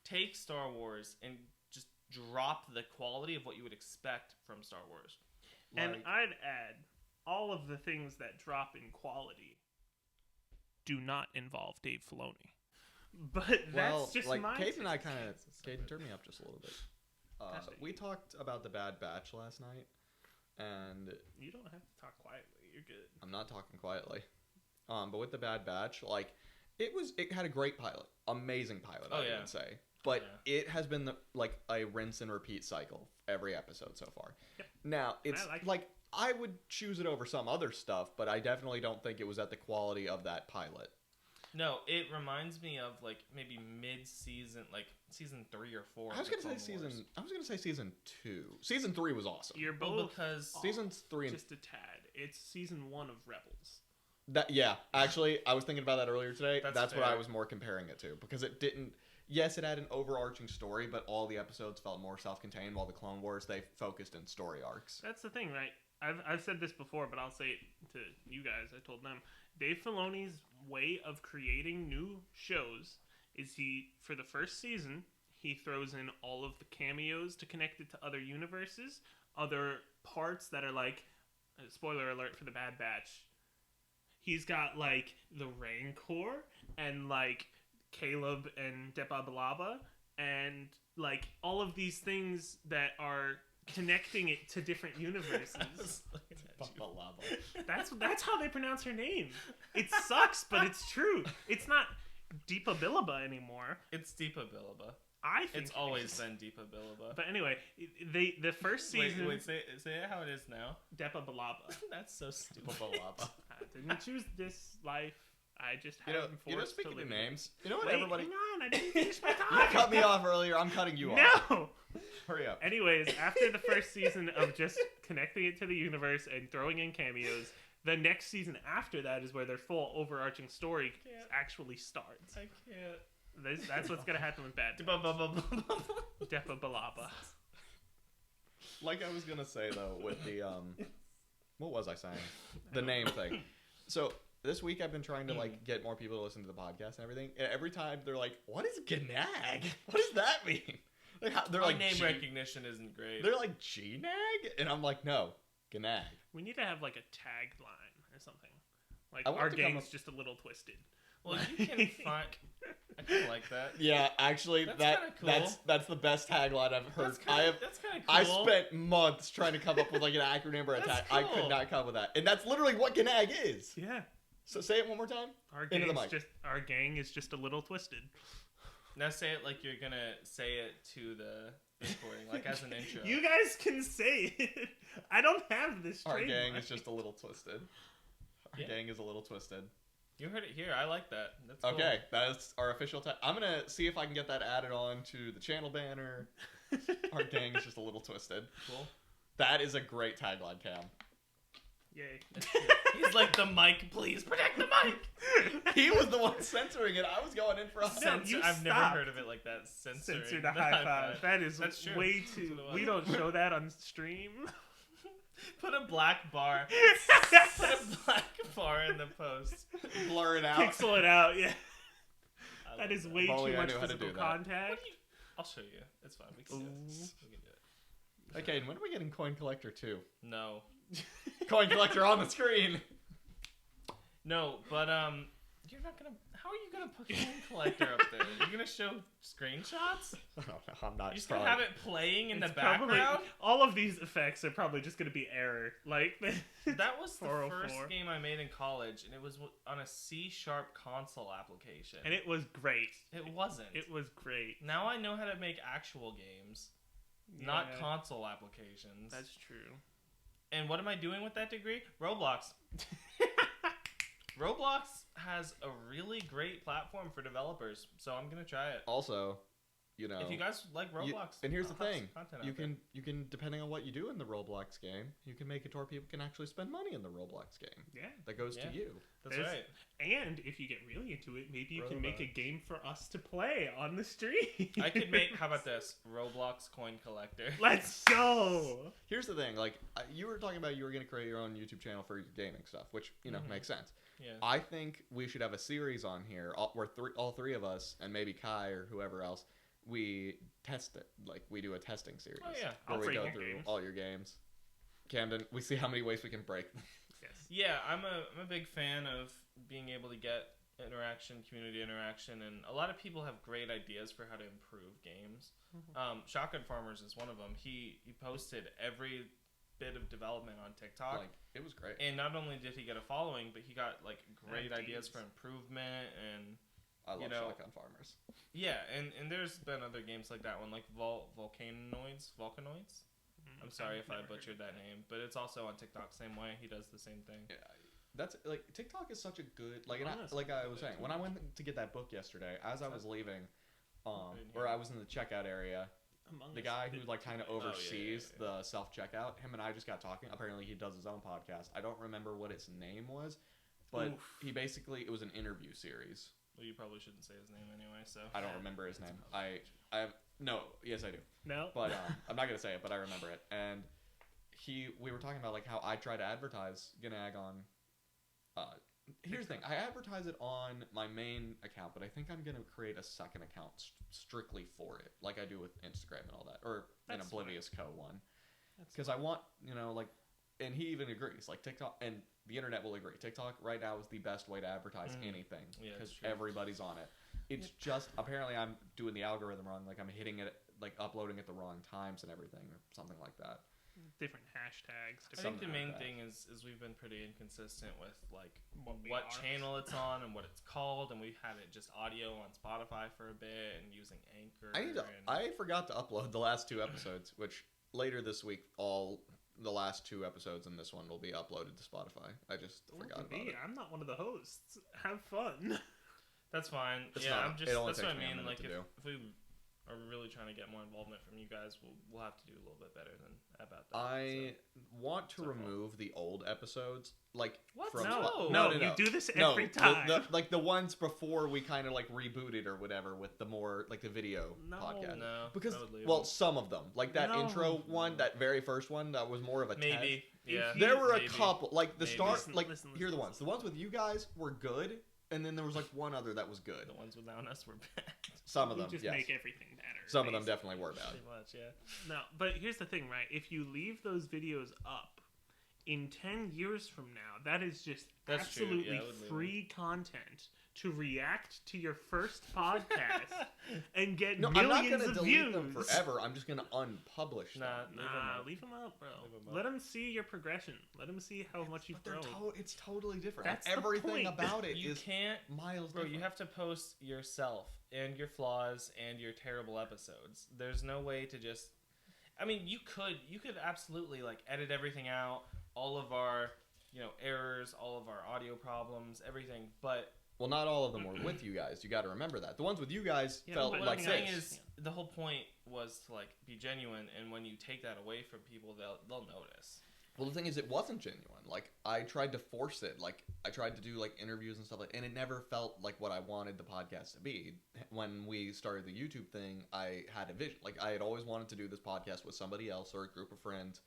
take Star Wars and just drop the quality of what you would expect from Star Wars. And I'd add, all of the things that drop in quality do not involve Dave Filoni. But that's just my... Kaden and I kind of... Kaden, turn me up just a little bit. We talked about The Bad Batch last night, and... You don't have to talk quietly. You're good. I'm not talking quietly. But with The Bad Batch, it had a great pilot. Amazing pilot, I would say. But it has been a rinse and repeat cycle every episode so far. Yep. Now, it's I would choose it over some other stuff, but I definitely don't think it was at the quality of that pilot. No, it reminds me of maybe mid-season, season 3 or 4. I was gonna say season 2. Season 3 was awesome. You're both because season 3 just a tad. It's season 1 of Rebels. Actually, I was thinking about that earlier today. That's fair. what I was more comparing it to, because it didn't. Yes, it had an overarching story, but all the episodes felt more self-contained. While the Clone Wars, they focused in story arcs. That's the thing, right? I've said this before, but I'll say it to you guys. I told them. Dave Filoni's way of creating new shows is for the first season, he throws in all of the cameos to connect it to other universes, other parts that are spoiler alert for The Bad Batch. He's got the Rancor and Caleb and Depa Balaba and all of these things that are connecting it to different universes. That's how they pronounce her name. It sucks, but it's true. It's not Deepa Bilaba anymore. It's Deepa Bilaba. I think it's always been Deepa Bilaba. But anyway, the first season. Wait, say it how it is now. Deepa Bilaba. That's so stupid. Balaba. I didn't choose this life. I just haven't forced to speaking live of it. names, you know what, Wait, everybody? hang on, I didn't finish my You thought. cut me off earlier. I'm cutting you off. No. Hurry up. Anyways, after the first season of just connecting it to the universe and throwing in cameos, the next season after that is where their full overarching story actually starts. I can't. That's what's gonna happen with Bad Deepa Deepa Bilaba. Like I was gonna say though, with the what was I saying? The name thing. So this week I've been trying to like get more people to listen to the podcast and everything. And every time they're like, "What is GNAG? What does that mean?" They're like name recognition isn't great. They're like GNAG, and I'm like, no, GNAG. We need to have like a tagline or something. Like I want our to come gang's up- just a little twisted. Well, you can find. I kind of like that. Yeah, actually, That's kinda cool. that's the best tagline I've heard. That's kind of cool. I spent months trying to come up with like an acronym or a tag. Cool. I could not come up with that, and that's literally what GNAG is. Yeah. So say it one more time. Our Into the mic. our gang is just a little twisted. Now say it like you're gonna say it to the recording, like as an intro. You guys can say it. I don't have this Our trademark. gang is just a little twisted. Our gang is a little twisted. You heard it here. I like that. That's cool. Okay, that is our official tag. I'm gonna see if I can get that added on to the channel banner. Our gang is just a little twisted. Cool. That is a great tagline, Cam. Yay. He's like, the mic, please protect the mic. He was the one censoring it. I was going in for a No, you I've never stopped. heard of it like that. Censoring Censor the high five. That's true. way That's too. what it We was. don't show that on stream. Put a black bar. Put a black bar in the post. blur it out. Pixel it out. Yeah. I That love is way If only too I much knew how to physical do that. contact. I'll show you. It's fine. We can do it. We can do it. Okay, and when are we getting Coin Collector 2? No. Coin Collector on the screen. No, but you're not gonna. How are you gonna put Coin Collector up there? You're gonna show screenshots? I don't know, I'm not. You're just gonna have it playing in the It's probably- background? all of these effects are probably just going to be error. Like That was the 404. first game I made in college, and it was on a C# console application. and it was great. It wasn't. It was great. Now I know how to make actual games, not Yeah, console applications. That's true. And what am I doing with that degree? Roblox. Roblox has a really great platform for developers, so I'm gonna try it. Also, you know, If you guys like Roblox, and here's the I'll have thing: some content you out there. can depending on what you do in the Roblox game, you can make it to where people can actually spend money in the Roblox game. Yeah. That goes Yeah. to you. That's There's- right. And if you get really into it, maybe you can make a Roblox. game for us to play on the stream. I could make. How about this? Roblox Coin Collector. Let's go. Here's the thing: like you were talking about, you were going to create your own YouTube channel for your gaming stuff, which makes sense. Yeah. I think we should have a series on here where all three of us and maybe Kai or whoever else, we test it. Like we do a testing series. Oh, yeah. Where I'll we break go your through games. all your games. Camden, we see how many ways we can break them. Yes. Yeah, I'm a big fan of being able to get community interaction, and a lot of people have great ideas for how to improve games. Shotgun Farmers is one of them. He posted every bit of development on TikTok. Like it was great. And not only did he get a following, but he got like great Ideas. ideas for improvement, and I love you know, Shotgun Farmers. yeah, and there's been other games like that one, like Volcanoids. I'm sorry if I butchered that name, but it's also on TikTok same way. He does the same thing. Yeah, that's like TikTok is such a good like. And Honestly, like I was saying, when I went to get that book yesterday, as I was leaving, or I was in the checkout area, Among the Us guy who did like kind of too. oversees yeah. the self checkout, him and I just got talking. Apparently, he does his own podcast. I don't remember what its name was, but Oof. he basically it was an interview series. Well, you probably shouldn't say his name anyway. So I don't remember his name. I have no. Yes, I do. No. But I'm not gonna say it, but I remember it. And we were talking about like how I try to advertise GNAG on. Here's the thing: I advertise it on my main account, but I think I'm gonna create a second account strictly for it, like I do with Instagram and all that, or an That's Oblivious Co one, That's because I want like, and he even agrees. Like TikTok and the internet will agree. TikTok right now is the best way to advertise anything Yeah, because it's true. everybody's on it. It's just apparently I'm doing the algorithm wrong. Like I'm hitting it, like uploading at the wrong times and everything, or something like that. different hashtags. I think the Something main like that. thing is we've been pretty inconsistent with like What we what are. channel it's on and what it's called, and we've had it just audio on Spotify for a bit and using Anchor. I forgot to upload the last 2 episodes, which later this week, all the last 2 episodes and this one will be uploaded to Spotify. I just forgot about it. I'm not one of the hosts. Have fun. That's fine. It's yeah, not- I'm just. it only That's what I takes me a mean. minute Like to if, do. if we are really trying to get more involvement from you guys, we'll have to do a little bit better than about that. I want to So far. remove the old episodes, like What? from No, you do this No, every time. like the ones before we kind of like rebooted or whatever with the more like the video No. podcast. No, Because I would leave well, them. some of them, like that No. intro one, that very first one, that was more of a Maybe. Yeah. If There were maybe. a couple, like the Maybe. start, Listen, like listen, here are the listen, ones. The ones with you guys were good, and then there was like one other that was good. The ones without us were bad. Some of You them, just yes. make everything better. Some of them basically. definitely were bad. Pretty much, yeah. No, but here's the thing, right? If you leave those videos up in 10 years from now, that is just That's true, absolutely yeah, I would leave free content to react to your first podcast and get No, I'm not millions gonna of delete views. them forever. I'm just gonna unpublish them. Nah, Leave them up, bro. Leave 'em up. Let them see your progression. Let them see how much you've But they're grown. it's totally different. That's And the everything point. about it You is can't, miles bro. different. You have to post yourself and your flaws and your terrible episodes. There's no way to just. I mean, you could absolutely like edit everything out, all of our, errors, all of our audio problems, everything. But Well, not all of them were with you guys. You got to remember that. The ones with you guys Yeah, felt but what like I'm this. saying is, the whole point was to like be genuine, and when you take that away from people, they'll notice. Well, the thing is, it wasn't genuine. Like, I tried to force it. Like, I tried to do, like, interviews and stuff like and it never felt like what I wanted the podcast to be. When we started the YouTube thing, I had a vision. Like, I had always wanted to do this podcast with somebody else or a group of friends,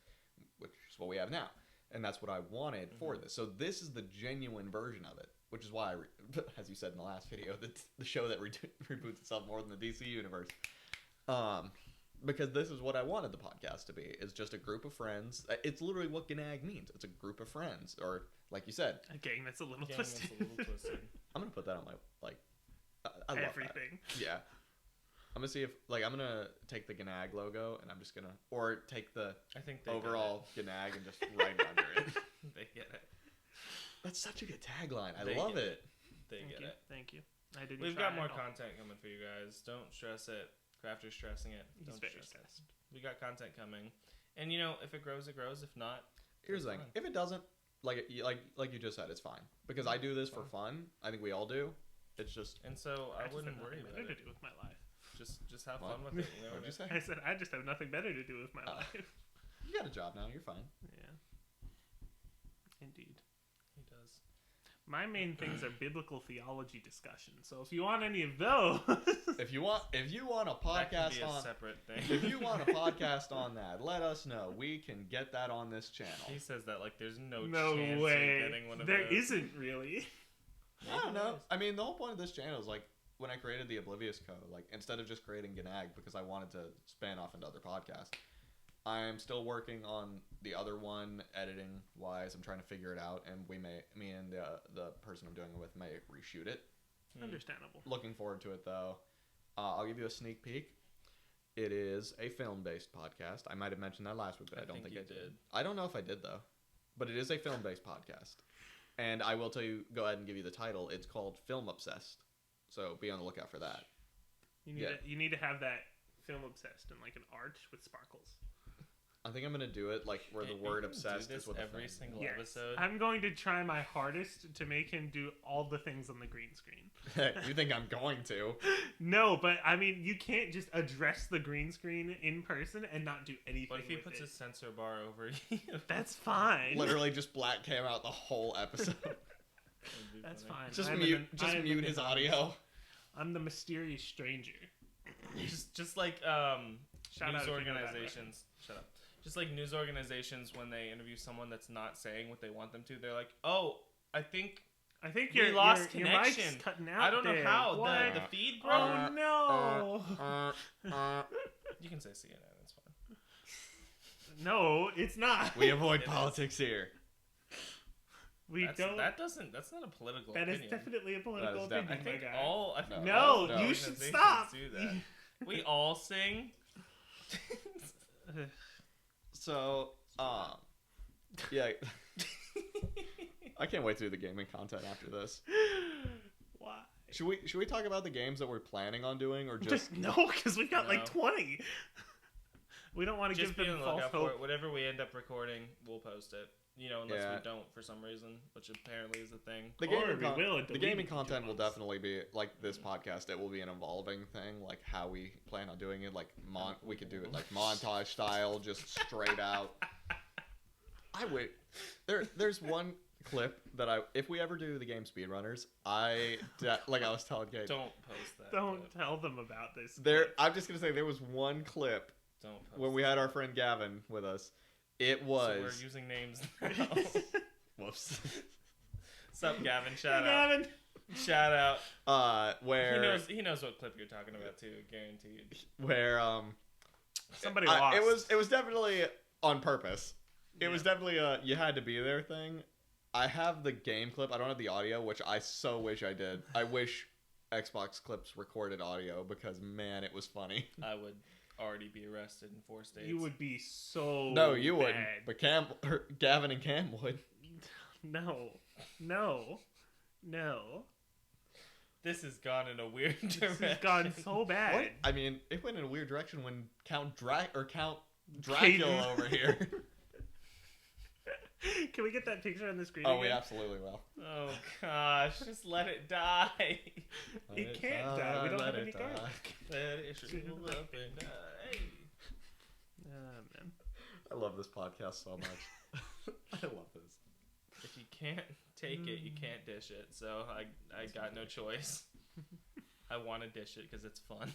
which is what we have now. And that's what I wanted for this. So this is the genuine version of it, which is why, as you said in the last video, the show that reboots itself more than the DC universe. Because this is what I wanted the podcast to be. It's just a group of friends. It's literally what GNAG means. It's a group of friends. Or, like you said, A gang that's a little Gang twisted. that's a little twisted. I'm going to put that on my, like, I love Everything. that. Yeah. I'm going to see if, like, I'm going to take the GNAG logo and I'm just going to, or take the I think they overall GNAG and just write it under it. Get it. They get it. That's such a good tagline. I They love get it. They Thank get you. it. Thank you. I didn't. We've try got more at all. content coming for you guys. Don't stress it. Crafter's stressing it. He's Don't very stress it. stressed. We got content coming, and if it grows, it grows. If not, Here's the thing. fine. If it doesn't, like you just said, it's fine. Because I do this for fun. I think we all do. It's just, And so I just wouldn't have worry nothing about better it. to do with my life. Just have What? fun with it. what'd you say? I said I just have nothing better to do with my Oh. life. You got a job now. You're fine. Yeah. Indeed. He does. My main things are biblical theology discussions. So if you want any of those, If you want a That can podcast be a on, separate thing. if you want a podcast on that, let us know. We can get that on this channel. He says that like there's no no chance way. you're getting one of There those. isn't really. I don't know. I mean, the whole point of this channel is like when I created the Oblivious Co. Like instead of just creating GNAG because I wanted to span off into other podcasts, I'm still working on the other one editing wise. I'm trying to figure it out, and me and the person I'm doing it with may reshoot it. Understandable. Looking forward to it though. I'll give you a sneak peek. It is a film-based podcast. I might have mentioned that last week, but I don't think you I did. did. I don't know if I did though, but it is a film-based podcast. And I will tell you, go ahead and give you the title. It's called Film Obsessed. So be on the lookout for that. You need to have that film obsessed in like an arch with sparkles. I think I'm going to do it like where the Hey, word you can obsessed do is this with a every thing. single Yes. episode. I'm going to try my hardest to make him do all the things on the green screen. You think I'm going to? No, but I mean, you can't just address the green screen in person and not do anything. What if he with puts it. a censor bar over you? That's fine. Literally just black cam out the whole episode. That's fine. Just I'm mute, an- just I'm mute an his anonymous. audio. I'm the mysterious stranger. just like Shout news out if you know that organizations. Shut up. Just like news organizations when they interview someone that's not saying what they want them to, they're like, "Oh, I think I think we your lost your connection. mic's cutting out. I don't know there. how What? the feed broke." Oh no! You can say CNN. It's fine. No, it's not. We avoid It is. politics here. We don't. That's not a political That is opinion. definitely a political That is opinion, I think my guy. all. I think No, all no, you should organizations stop. Do that. We all sing. So Yeah. I can't wait to do the gaming content after this. Why? Should we talk about the games that we're planning on doing, or just No, because we've got like 20. We don't want to give them false hope. Whatever we end up recording, we'll post it. Unless we don't for some reason, which apparently is a thing. The gaming content will definitely be like this podcast. It will be an evolving thing, like how we plan on doing it. Like we could do it like montage style, just straight out. I wait. There's one clip that if we ever do the game speedrunners, like I was telling Kate, don't post that. Don't tell them about this. I'm just gonna say there was one clip when we had our friend Gavin with us. It was. So we're using names now. Whoops. What's up, Gavin? Shout out. Where he knows what clip you're talking about too, guaranteed. Where somebody lost. It was definitely on purpose. It was definitely a you had to be there thing. I have the game clip. I don't have the audio, which I so wish I did. I wish Xbox clips recorded audio because man, it was funny. I would already be arrested in 4 states. You would be so No, you bad. wouldn't. But Gavin and Cam would. No. This has gone in a weird direction. This has gone so bad. What? I mean, it went in a weird direction when Count Dracula Kaden. over here. Can we get that picture on the screen? Oh, again? we absolutely will. Oh gosh, just let it die. It can't die. We don't have any garlic. Let it shrivel up and die. Man. I love this podcast so much. I love this. If you can't take it, you can't dish it. So I got no choice. I want to dish it because it's fun.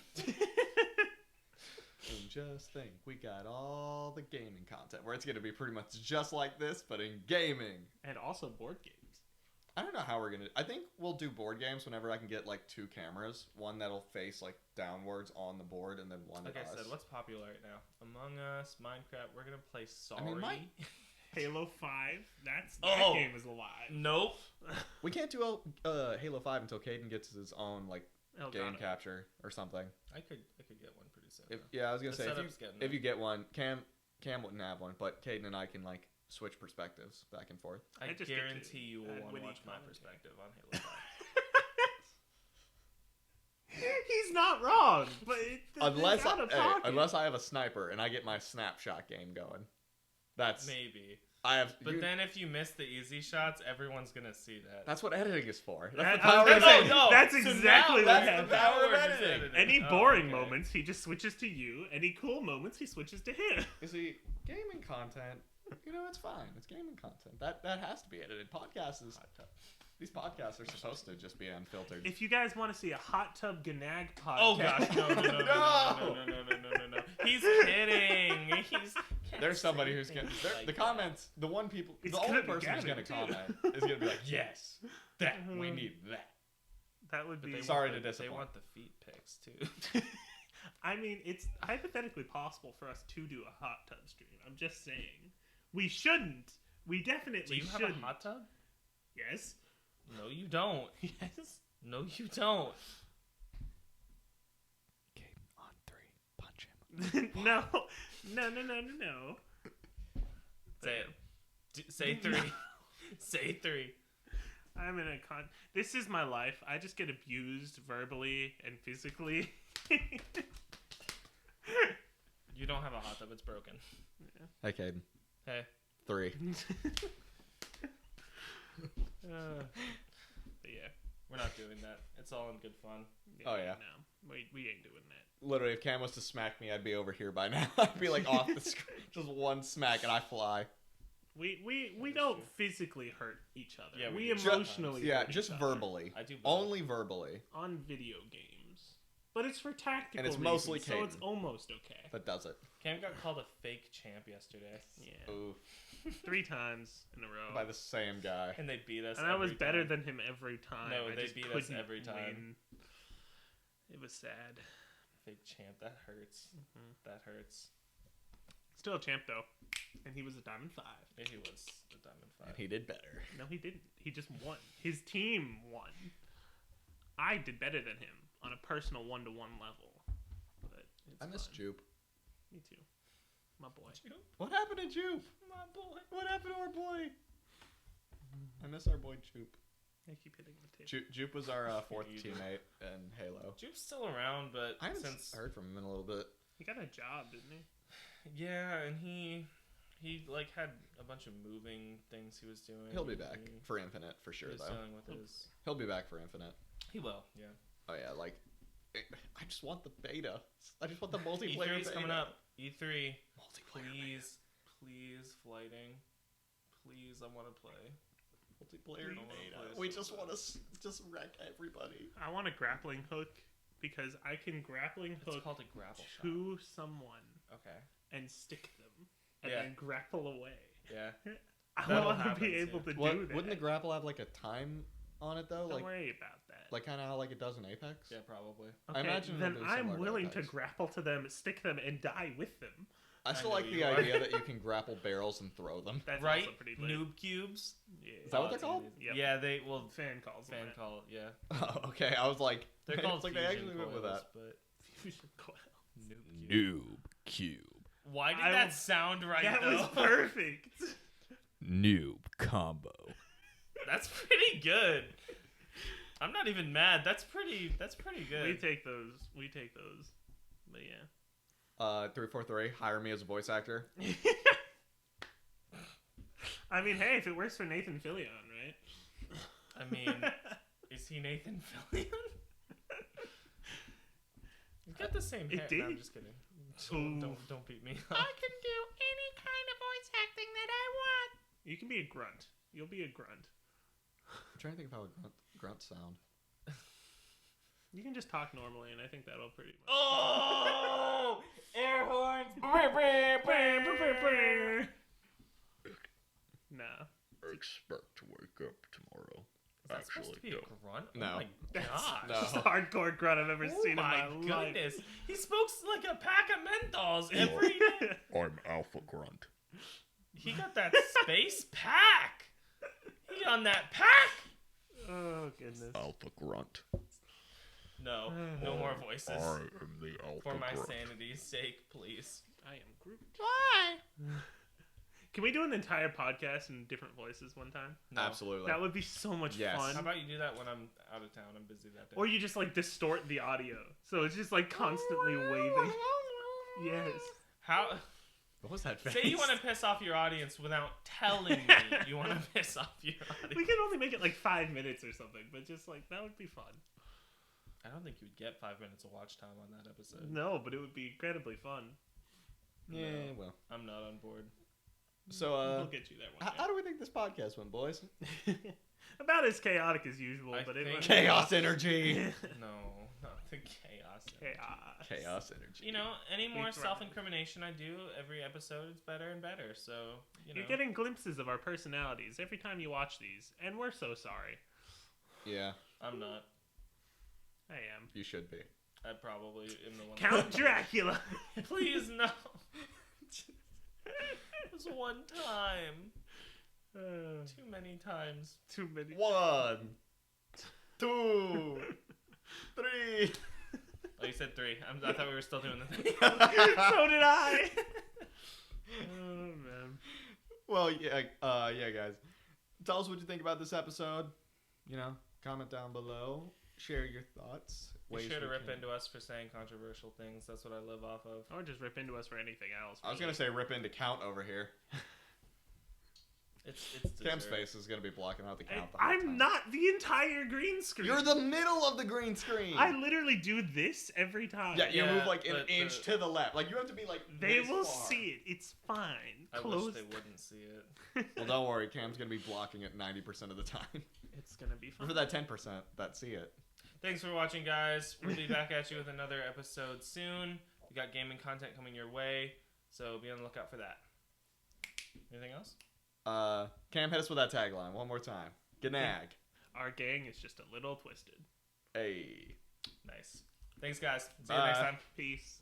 And just think, we got all the gaming content where it's going to be pretty much just like this, but in gaming. And also board games. I don't know how we're going to... I think we'll do board games whenever I can get, like, 2 cameras. One that'll face, like, downwards on the board, and then one like at I us. said, what's popular right now? Among Us, Minecraft. We're going to play Sorry. I mean, Halo 5. That game is alive. Nope. We can't do Halo 5 until Kaden gets his own, like, game capture or something. I could get one pretty soon. I was gonna say if you get one, Cam wouldn't have one, but Kaden and I can like switch perspectives back and forth. I guarantee you will want to watch my perspective on Halo 5. He's not wrong, but unless I have a sniper and I get my snapshot game going, that's maybe. Then if you miss the easy shots, everyone's gonna see that. That's what editing is for. That's exactly what happens. The power of editing. Any boring moments, he just switches to you. Any cool moments, he switches to him. You see, gaming content, it's fine. It's gaming content. That has to be edited. These podcasts are supposed to just be unfiltered. If you guys want to see a hot tub GNAG podcast, oh gosh, no. He's kidding. There's somebody who's gonna. The comments. The only person who's gonna comment is gonna be like, "Yes, we need that." That would be. Sorry to disappoint. They want the feet pics too. I mean, it's hypothetically possible for us to do a hot tub stream. I'm just saying, we shouldn't. We definitely shouldn't. Do you have a hot tub? Yes. No, you don't. Yes. No, you don't. Kaden on 3, punch him. No. Say it. Say 3. Say 3. I'm in a This is my life. I just get abused verbally and physically. You don't have a hot tub. It's broken. Yeah. Hey, Kaden. Hey. 3. But yeah, we're not doing that. It's all in good fun. Oh yeah. No, we ain't doing that. Literally, if Cam was to smack me, I'd be over here by now. I'd be like off the screen. Just one smack and I fly. We don't physically hurt each other. Yeah, we emotionally hurt just each other. verbally. I do only verbally. On video games. But it's for tactical and it's reasons, mostly so it's almost okay. That does it. Cam got called a fake champ yesterday. Yeah. Ooh. 3 times in a row. By the same guy. And they beat us. And I was better than him every time. No, they beat us every time. Win. It was sad. Fake champ. That hurts. Mm-hmm. That hurts. Still a champ though, and he was a Diamond 5. Yeah, he was a Diamond 5. And he did better. No, he didn't. He just won. His team won. I did better than him on a personal 1-to-1 level. But I miss Jupe. Me too. My boy. What happened to Jupe? My boy. What happened to our boy? I miss our boy Jupe. I keep hitting the table. Jupe was our fourth teammate in Halo. Jupe's still around, but I haven't since heard from him in a little bit. He got a job, didn't he? yeah, and he like had a bunch of moving things he was doing. He'll be back for Infinite for sure, He was though. dealing with his. He'll be back for Infinite. He will. Yeah. Oh yeah, like I just want the beta. I just want the multiplayer. E3's beta. coming up. E3. Multiplayer. Please, flighting. Please, I want to play. Multiplayer I wanna beta. play We so just bad. want to just wreck everybody. I want a grappling hook because I can grappling It's hook called a grapple shot. to someone Okay. and stick them and Yeah. then grapple away. Yeah. I That'll want to happen be soon. able to What, do that. wouldn't the grapple have like a time on it though? Don't Like worry about that. kind of how like it does in Apex. Yeah, probably. Okay, I imagine then it'll be I'm similar to willing to Apex. grapple to them, stick them, and die with them. I still know like you the are. idea that you can grapple barrels and throw them. That's Right? also pretty lit. Noob cubes. Yeah. Is that what they're it's called? amazing. Yep. Yeah, they well Fan calls. fan them call. Yeah. Oh, okay. I was like, They're man, called it's like they fusion actually went with coils, that. but that. Fusion coil. noob cube. Noob Cube. Why did I that was- sound right That though? was perfect. Noob Combo. That's pretty good. I'm not even mad. That's pretty good. We take those. But yeah. 343. Hire me as a voice actor. I mean, hey, if it works for Nathan Fillion, right? I mean, is he Nathan Fillion? He's got the same It hair. did. No, I'm just kidding. Don't beat me. I can do any kind of voice acting that I want. You can be a grunt. You'll be a grunt. I'm trying to think of how a grunt sound. You can just talk normally, and I think that'll pretty much. Oh, air horns. Nah. Expect to wake up tomorrow. Is that supposed to be a grunt? No. Oh my That's gosh. No. just the hardcore grunt I've ever Oh seen my in my life. goodness. He smokes like a pack of menthols every day. I'm Alpha Grunt. He got that space pack. He on that pack. Oh, goodness. Alpha Grunt. No more voices. I am the Alpha For my Grunt. sanity's sake, please. I am Groot. Why? Can we do an entire podcast in different voices one time? No. Absolutely. That would be so much Yes. How fun. about you do that when I'm out of town? I'm busy that day. Or you just like distort the audio, so it's just like constantly waving. Yes. How? What was that face? Say you want to piss off your audience without telling me you want to piss off your audience. We can only make it like 5 minutes or something, but just like that would be fun. I don't think you would get 5 minutes of watch time on that episode. No, but it would be incredibly fun. Yeah, well. I'm not on board. So, We'll get you there one how do we think this podcast went, boys? day. About as chaotic as usual, I but it think- was Chaos energy. No, not the chaos. chaos. Chaos energy. You know, any more thrive. self-incrimination I do, every episode it's better and better. So, you know. You're getting glimpses of our personalities every time you watch these, and we're so sorry. Yeah, I'm not. I am. you should be. I probably am the one. Count Dracula. Please no. It was one time. Too many times. Too many. 1, 2, 3. Oh, you said 3. I thought we were still doing the thing. So did I. Oh man. Well, yeah, guys. Tell us what you think about this episode. You know, comment down below. Share your thoughts. Be Ways sure to we rip can- into us for saying controversial things. That's what I live off of. Or just rip into us for anything else. I was gonna say rip into count over here. It's Cam's deserved. face is gonna be blocking out the count. The whole I'm time. not the entire green screen. You're the middle of the green screen. I literally do this every time. Yeah, you Yeah, move like an but inch to the left. Like you have to be like. They this will far. see it. It's fine. I Close. wish they wouldn't see it. Well, don't worry. Cam's gonna be blocking it 90% of the time. It's gonna be fun. For that 10% that see it. Thanks for watching, guys. We'll be back at you with another episode soon. We got gaming content coming your way, so be on the lookout for that. Anything else? Cam, hit us with that tagline one more time. GNAG. Our gang is just a little twisted. Hey. Nice. Thanks, guys. See you next Bye. time. Peace.